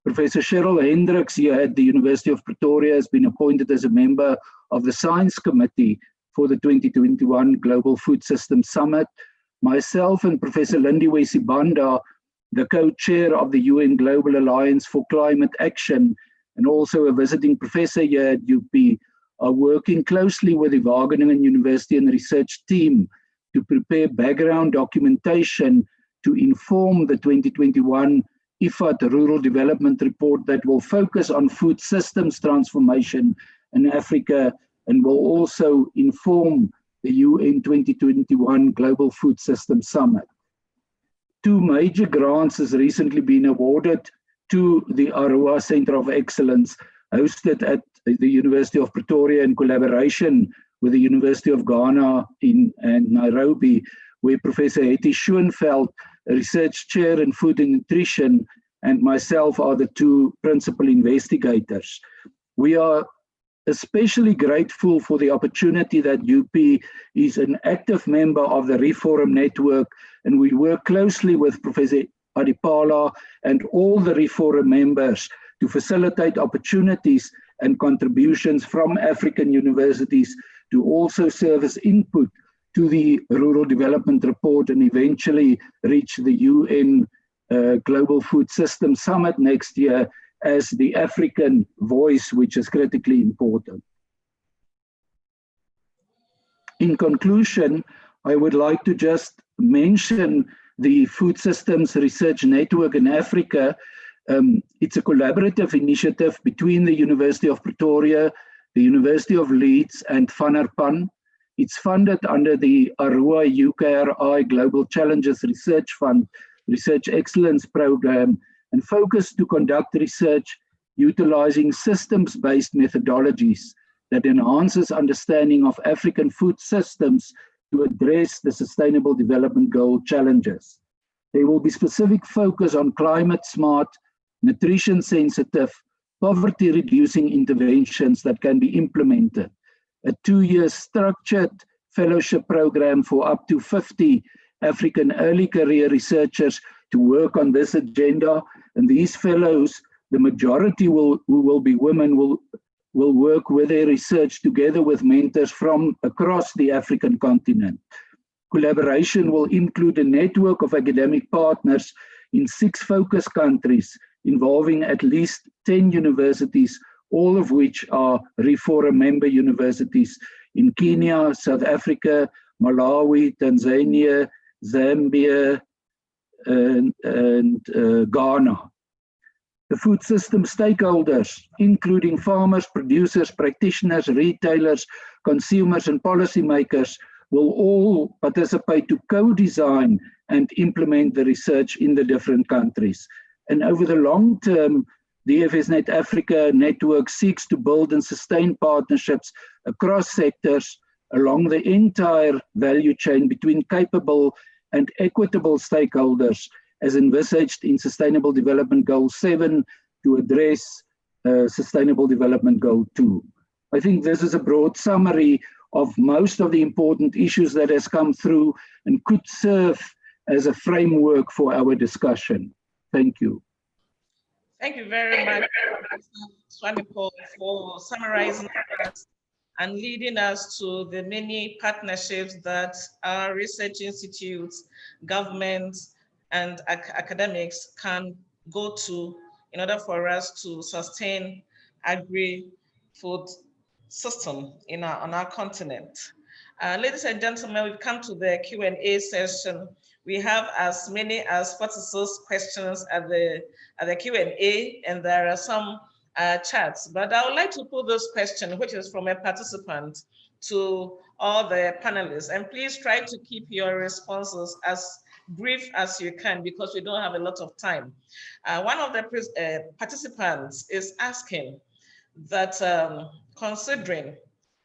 Professor Cheryl Hendricks here at the University of Pretoria has been appointed as a member of the Science Committee for the 2021 Global Food Systems Summit. Myself and Professor Lindiwe Sibanda, the co-chair of the UN Global Alliance for Climate Action, and also a visiting professor here at UP, are working closely with the Wageningen University and research team to prepare background documentation to inform the 2021 IFAD Rural Development Report that will focus on food systems transformation in Africa and will also inform the UN 2021 Global Food Systems Summit. 2 major grants has recently been awarded to the Arua Center of Excellence, hosted at the University of Pretoria in collaboration with the University of Ghana and Nairobi, where Professor Hetty Schoenfeld, a research chair in food and nutrition, and myself are the 2 principal investigators. We are especially grateful for the opportunity that UP is an active member of the Reform Network, and we work closely with Professor Adipala and all the Reform members to facilitate opportunities and contributions from African universities to also serve as input to the Rural Development Report and eventually reach the UN Global Food Systems Summit next year as the African voice, which is critically important. In conclusion, I would like to just mention the Food Systems Research Network in Africa. It's a collaborative initiative between the University of Pretoria, the University of Leeds, and Vanderpan. It's funded under the ARUA UKRI Global Challenges Research Fund Research Excellence Program and focused to conduct research utilizing systems-based methodologies that enhances understanding of African food systems to address the Sustainable Development Goal challenges. There will be specific focus on climate-smart, nutrition-sensitive, poverty-reducing interventions that can be implemented. A 2-year structured fellowship program for up to 50 African early career researchers to work on this agenda. And these fellows, the majority who will be women, will work with their research together with mentors from across the African continent. Collaboration will include a network of academic partners in 6 focus countries involving at least 10 universities, all of which are Reform member universities in Kenya, South Africa, Malawi, Tanzania, Zambia, and Ghana. The food system stakeholders, including farmers, producers, practitioners, retailers, consumers, and policymakers, will all participate to co-design and implement the research in the different countries. And over the long term, the FSNet Africa network seeks to build and sustain partnerships across sectors along the entire value chain between capable and equitable stakeholders as envisaged in Sustainable Development Goal 7 to address Sustainable Development Goal 2. I think this is a broad summary of most of the important issues that has come through and could serve as a framework for our discussion. Thank you. Thank you very much, Swanepoel, for summarizing us and leading us to the many partnerships that our research institutes, governments, and academics can go to in order for us to sustain agri-food system on our continent. Ladies and gentlemen, we've come to the Q&A session. We have as many as 46 questions at the Q&A, and there are some chats. But I would like to put this question, which is from a participant, to all the panelists. And please try to keep your responses as brief as you can, because we don't have a lot of time. One of the participants is asking that considering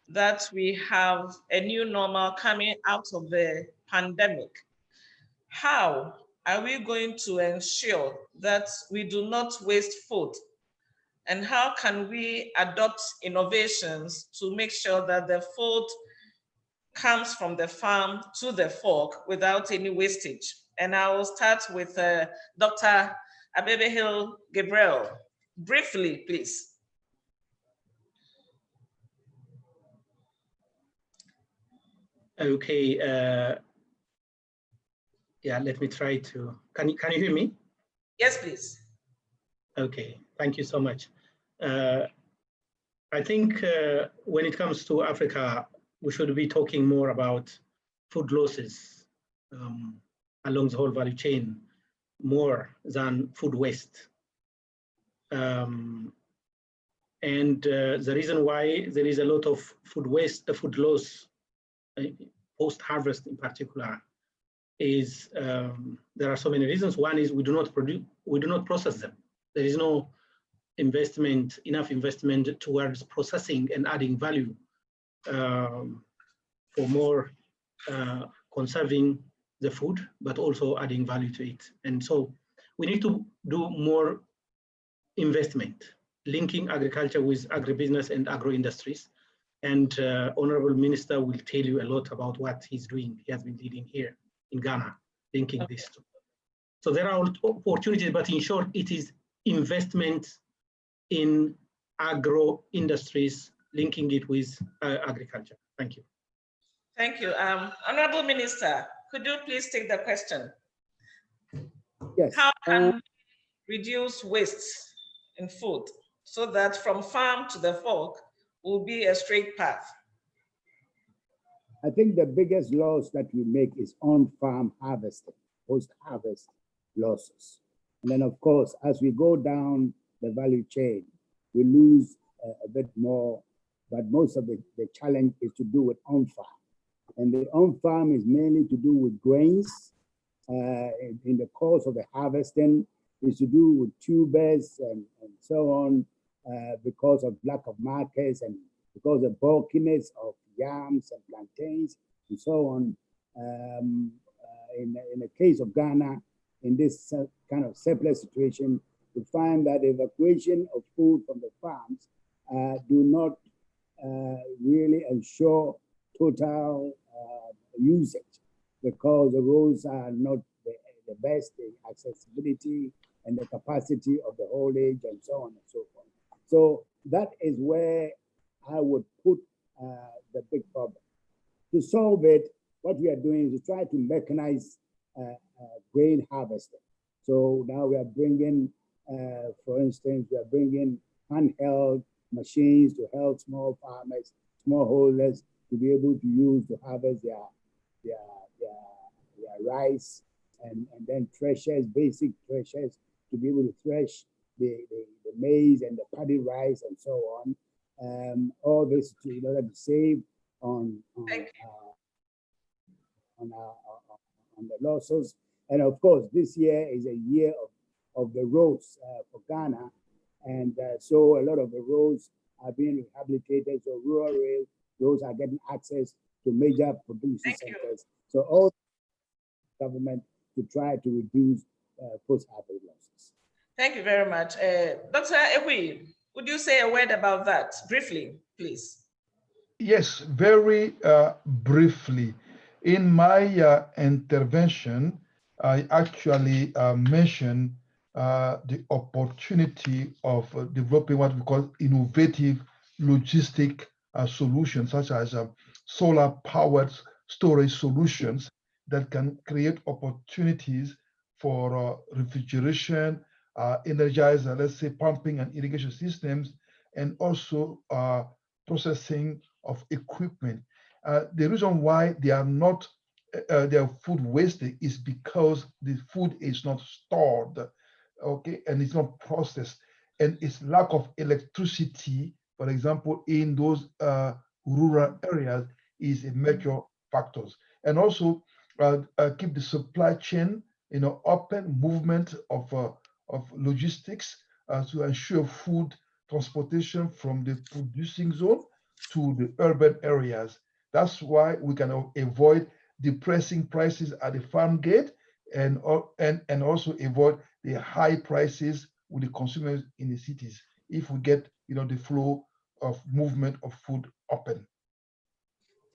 that we have a new normal coming out of the pandemic, how are we going to ensure that we do not waste food? And how can we adopt innovations to make sure that the food comes from the farm to the fork without any wastage? And I will start with Dr. Abebehil Gabriel. Briefly, please. Okay, yeah, let me try to, can you hear me? Yes, please. Okay, thank you so much. I think when it comes to Africa, we should be talking more about food losses along the whole value chain more than food waste. And the reason why there is a lot of food waste, food loss, post-harvest in particular, is there are so many reasons. One is we do not process them. There is no enough investment towards processing and adding value for more conserving the food, but also adding value to it. And so we need to do more investment, linking agriculture with agribusiness and agro-industries. And Honorable Minister will tell you a lot about what he's doing. He has been leading here in Ghana, linking this to. So there are opportunities, but in short, it is investment in agro-industries, linking it with agriculture. Thank you. Thank you. Honorable Minister, could you please take the question? Yes. How can we reduce waste in food so that from farm to the fork will be a straight path? I think the biggest loss that we make is on-farm harvesting, post-harvest losses. And then, of course, as we go down the value chain, we lose a bit more, but most of the challenge is to do with on-farm. And the on-farm is mainly to do with grains. In the course of the harvesting is to do with tubers and so on, because of lack of markets and because of bulkiness of yams and plantains and so on. In the case of Ghana, in this kind of surplus situation, we find that evacuation of food from the farms do not really ensure total usage, because the roads are not the best, the accessibility and the capacity of the haulage and so on and so forth. So that is where I would put the big problem. To solve it, what we are doing is to try to mechanize grain harvesting. So now we are bringing, for instance, we are bringing handheld machines to help small farmers, smallholders to be able to use to harvest their rice and then threshers, basic threshers, to be able to thresh the maize and the paddy rice and so on. All this in order to save on the losses. And of course, this year is a year of the roads for Ghana. And so a lot of the roads are being rehabilitated. So rural roads are getting access to major producing centers. So all government to try to reduce post-harvest losses. Thank you very much. Dr. Ewi, would you say a word about that briefly, please? Yes, very briefly. In my intervention, I actually mentioned the opportunity of developing what we call innovative logistic solutions, such as solar-powered storage solutions that can create opportunities for refrigeration, energize, let's say, pumping and irrigation systems, and also processing of equipment. The reason why they are not they are food wasted is because the food is not stored, okay, and it's not processed, and it's lack of electricity, for example, in those rural areas is a major factors. And also keep the supply chain, open movement of logistics to ensure food transportation from the producing zone to the urban areas. That's why we can avoid depressing prices at the farm gate and also avoid the high prices with the consumers in the cities if we get the flow of movement of food open.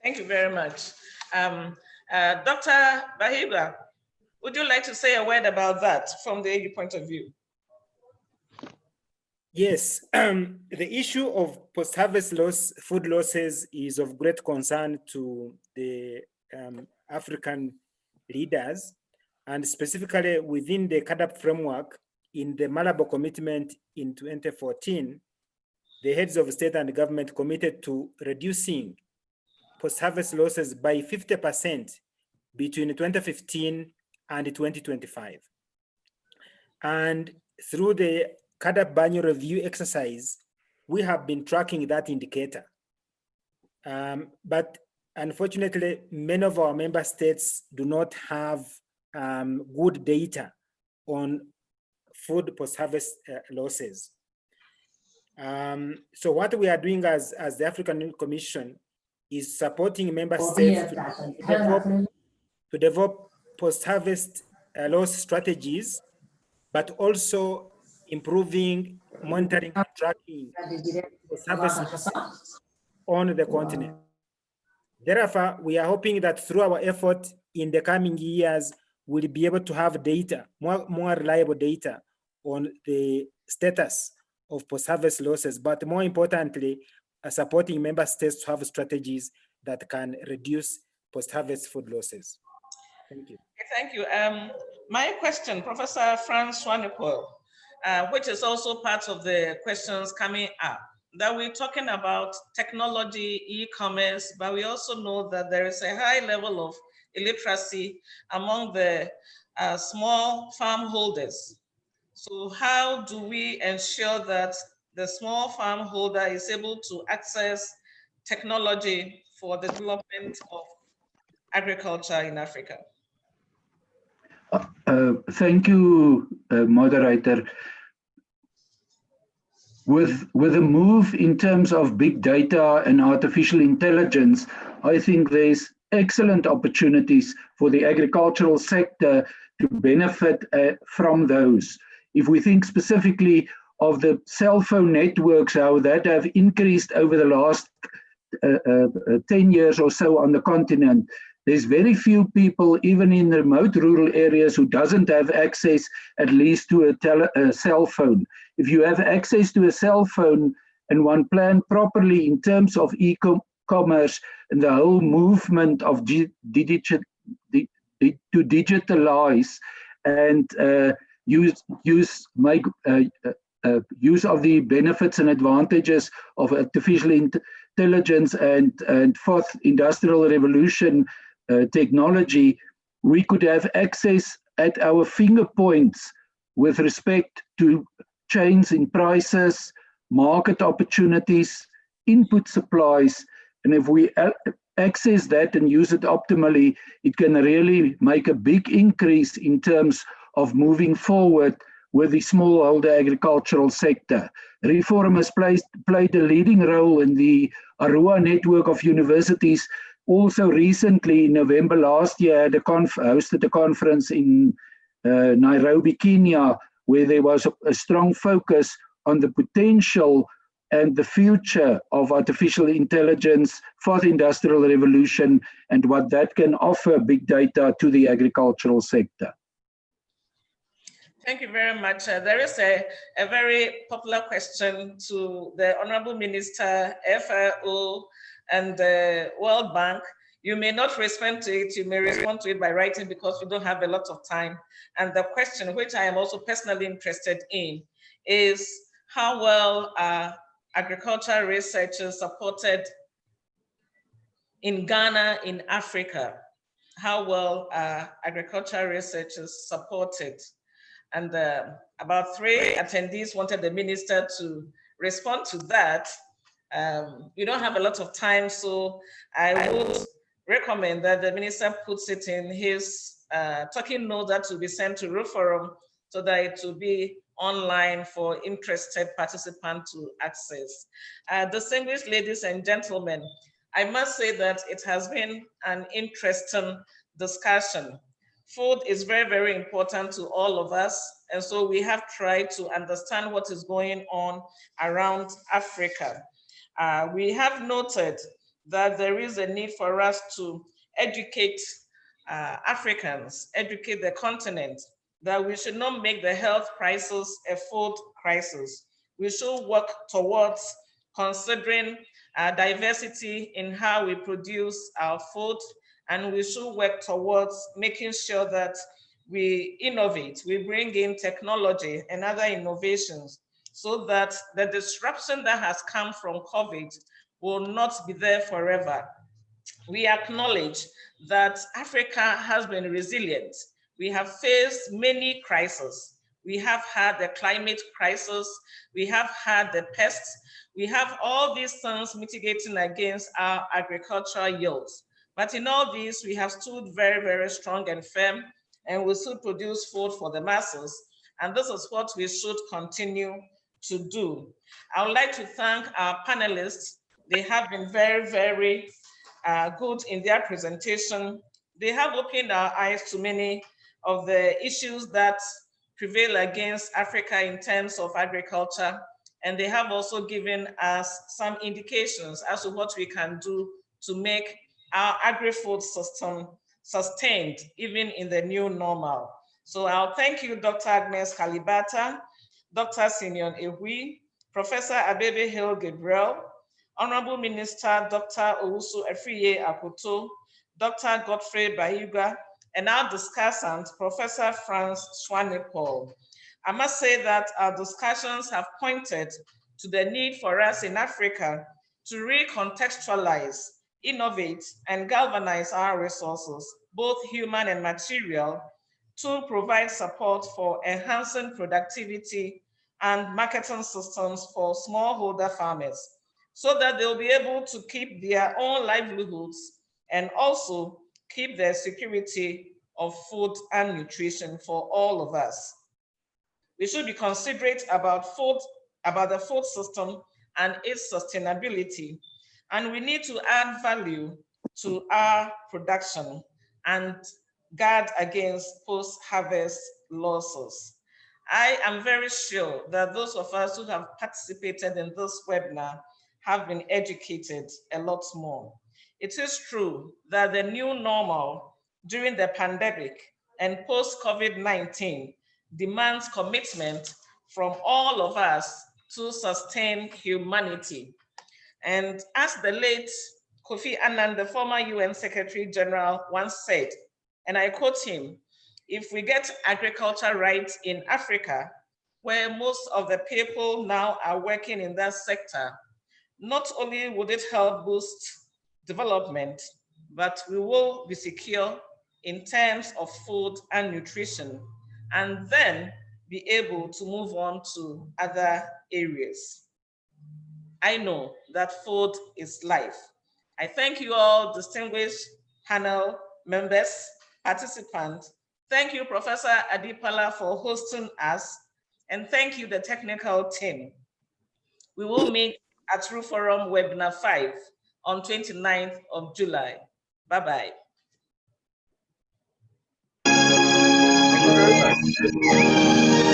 Thank you very much. Dr. Bahiba, would you like to say a word about that from the AU point of view? Yes, the issue of post-harvest food losses is of great concern to the African leaders, and specifically within the CAADP framework. In the Malabo commitment in 2014, the heads of state and government committed to reducing post-harvest losses by 50% between 2015 and 2025. And through the CAADP biennial review exercise, we have been tracking that indicator. But unfortunately, many of our member states do not have good data on food post-harvest losses. So what we are doing as the African Union Commission is supporting member states to develop post-harvest loss strategies, but also improving monitoring and tracking post-harvest losses on the continent. Therefore, we are hoping that through our effort in the coming years, we'll be able to have data, more reliable data on the status of post-harvest losses, but more importantly, supporting member states to have strategies that can reduce post-harvest food losses. Thank you. Thank you. My question, Professor Franz Swanepoel, which is also part of the questions coming up, that we're talking about technology, e-commerce, but we also know that there is a high level of illiteracy among the small farm holders. So how do we ensure that the small farm holder is able to access technology for the development of agriculture in Africa? Thank you, moderator. With the move in terms of big data and artificial intelligence, I think there's excellent opportunities for the agricultural sector to benefit from those. If we think specifically of the cell phone networks, how that have increased over the last 10 years or so on the continent, there's very few people, even in remote rural areas, who doesn't have access at least to a cell phone. If you have access to a cell phone and one planned properly in terms of e-commerce and the whole movement of to digitalize and use of the benefits and advantages of artificial intelligence and fourth industrial revolution technology, we could have access at our finger points with respect to change in prices, market opportunities, input supplies, and if we access that and use it optimally, it can really make a big increase in terms of moving forward with the smallholder agricultural sector. Reform has played a leading role in the Arua network of universities. Also recently, in November last year, hosted a conference in Nairobi, Kenya, where there was a strong focus on the potential and the future of artificial intelligence, fourth industrial revolution, and what that can offer big data to the agricultural sector. Thank you very much. There is a very popular question to the Honorable Minister, FAO, and the World Bank. You may not respond to it, you may respond to it by writing because we don't have a lot of time. And the question, which I am also personally interested in, is how well are agricultural researchers supported in Ghana, in Africa? How well are agricultural researchers supported? And about 3 attendees wanted the minister to respond to that. We don't have a lot of time, so I would recommend that the minister puts it in his talking note that will be sent to Root Forum so that it will be online for interested participants to access. Distinguished ladies and gentlemen, I must say that it has been an interesting discussion. Food is very, very important to all of us. And so we have tried to understand what is going on around Africa. We have noted that there is a need for us to educate Africans, educate the continent, that we should not make the health crisis a food crisis. We should work towards considering diversity in how we produce our food, and we should work towards making sure that we innovate, we bring in technology and other innovations so that the disruption that has come from COVID will not be there forever. We acknowledge that Africa has been resilient. We have faced many crises. We have had the climate crisis, we have had the pests, we have all these things mitigating against our agricultural yields. But in all these, we have stood very, very strong and firm, and we still produce food for the masses. And this is what we should continue to do. I would like to thank our panelists. They have been very, very good in their presentation. They have opened our eyes to many of the issues that prevail against Africa in terms of agriculture. And they have also given us some indications as to what we can do to make our agri-food system sustained, even in the new normal. So I'll thank you, Dr. Agnes Kalibata, Dr. Simeon Ehui, Professor Abebe Hill Gabriel, Honorable Minister Dr. Owusu Afriye Akoto, Dr. Godfrey Bayuga, and our discussant, Professor Franz Schwanepol. I must say that our discussions have pointed to the need for us in Africa to recontextualize, innovate, and galvanize our resources, both human and material, to provide support for enhancing productivity and marketing systems for smallholder farmers, so that they'll be able to keep their own livelihoods and also keep the security of food and nutrition for all of us. We should be considerate about the food system and its sustainability. And we need to add value to our production and guard against post-harvest losses. I am very sure that those of us who have participated in this webinar have been educated a lot more. It is true that the new normal during the pandemic and post-COVID-19 demands commitment from all of us to sustain humanity. And as the late Kofi Annan, the former UN Secretary General, once said, and I quote him, "If we get agriculture right in Africa, where most of the people now are working in that sector, not only would it help boost development, but we will be secure in terms of food and nutrition, and then be able to move on to other areas." I know that food is life. I thank you all, distinguished panel members, participants. Thank you, Professor Adipala, for hosting us, and thank you, the technical team. We will meet at Roof Forum Webinar 5 on 29th of July. Bye-bye. Thank you very much.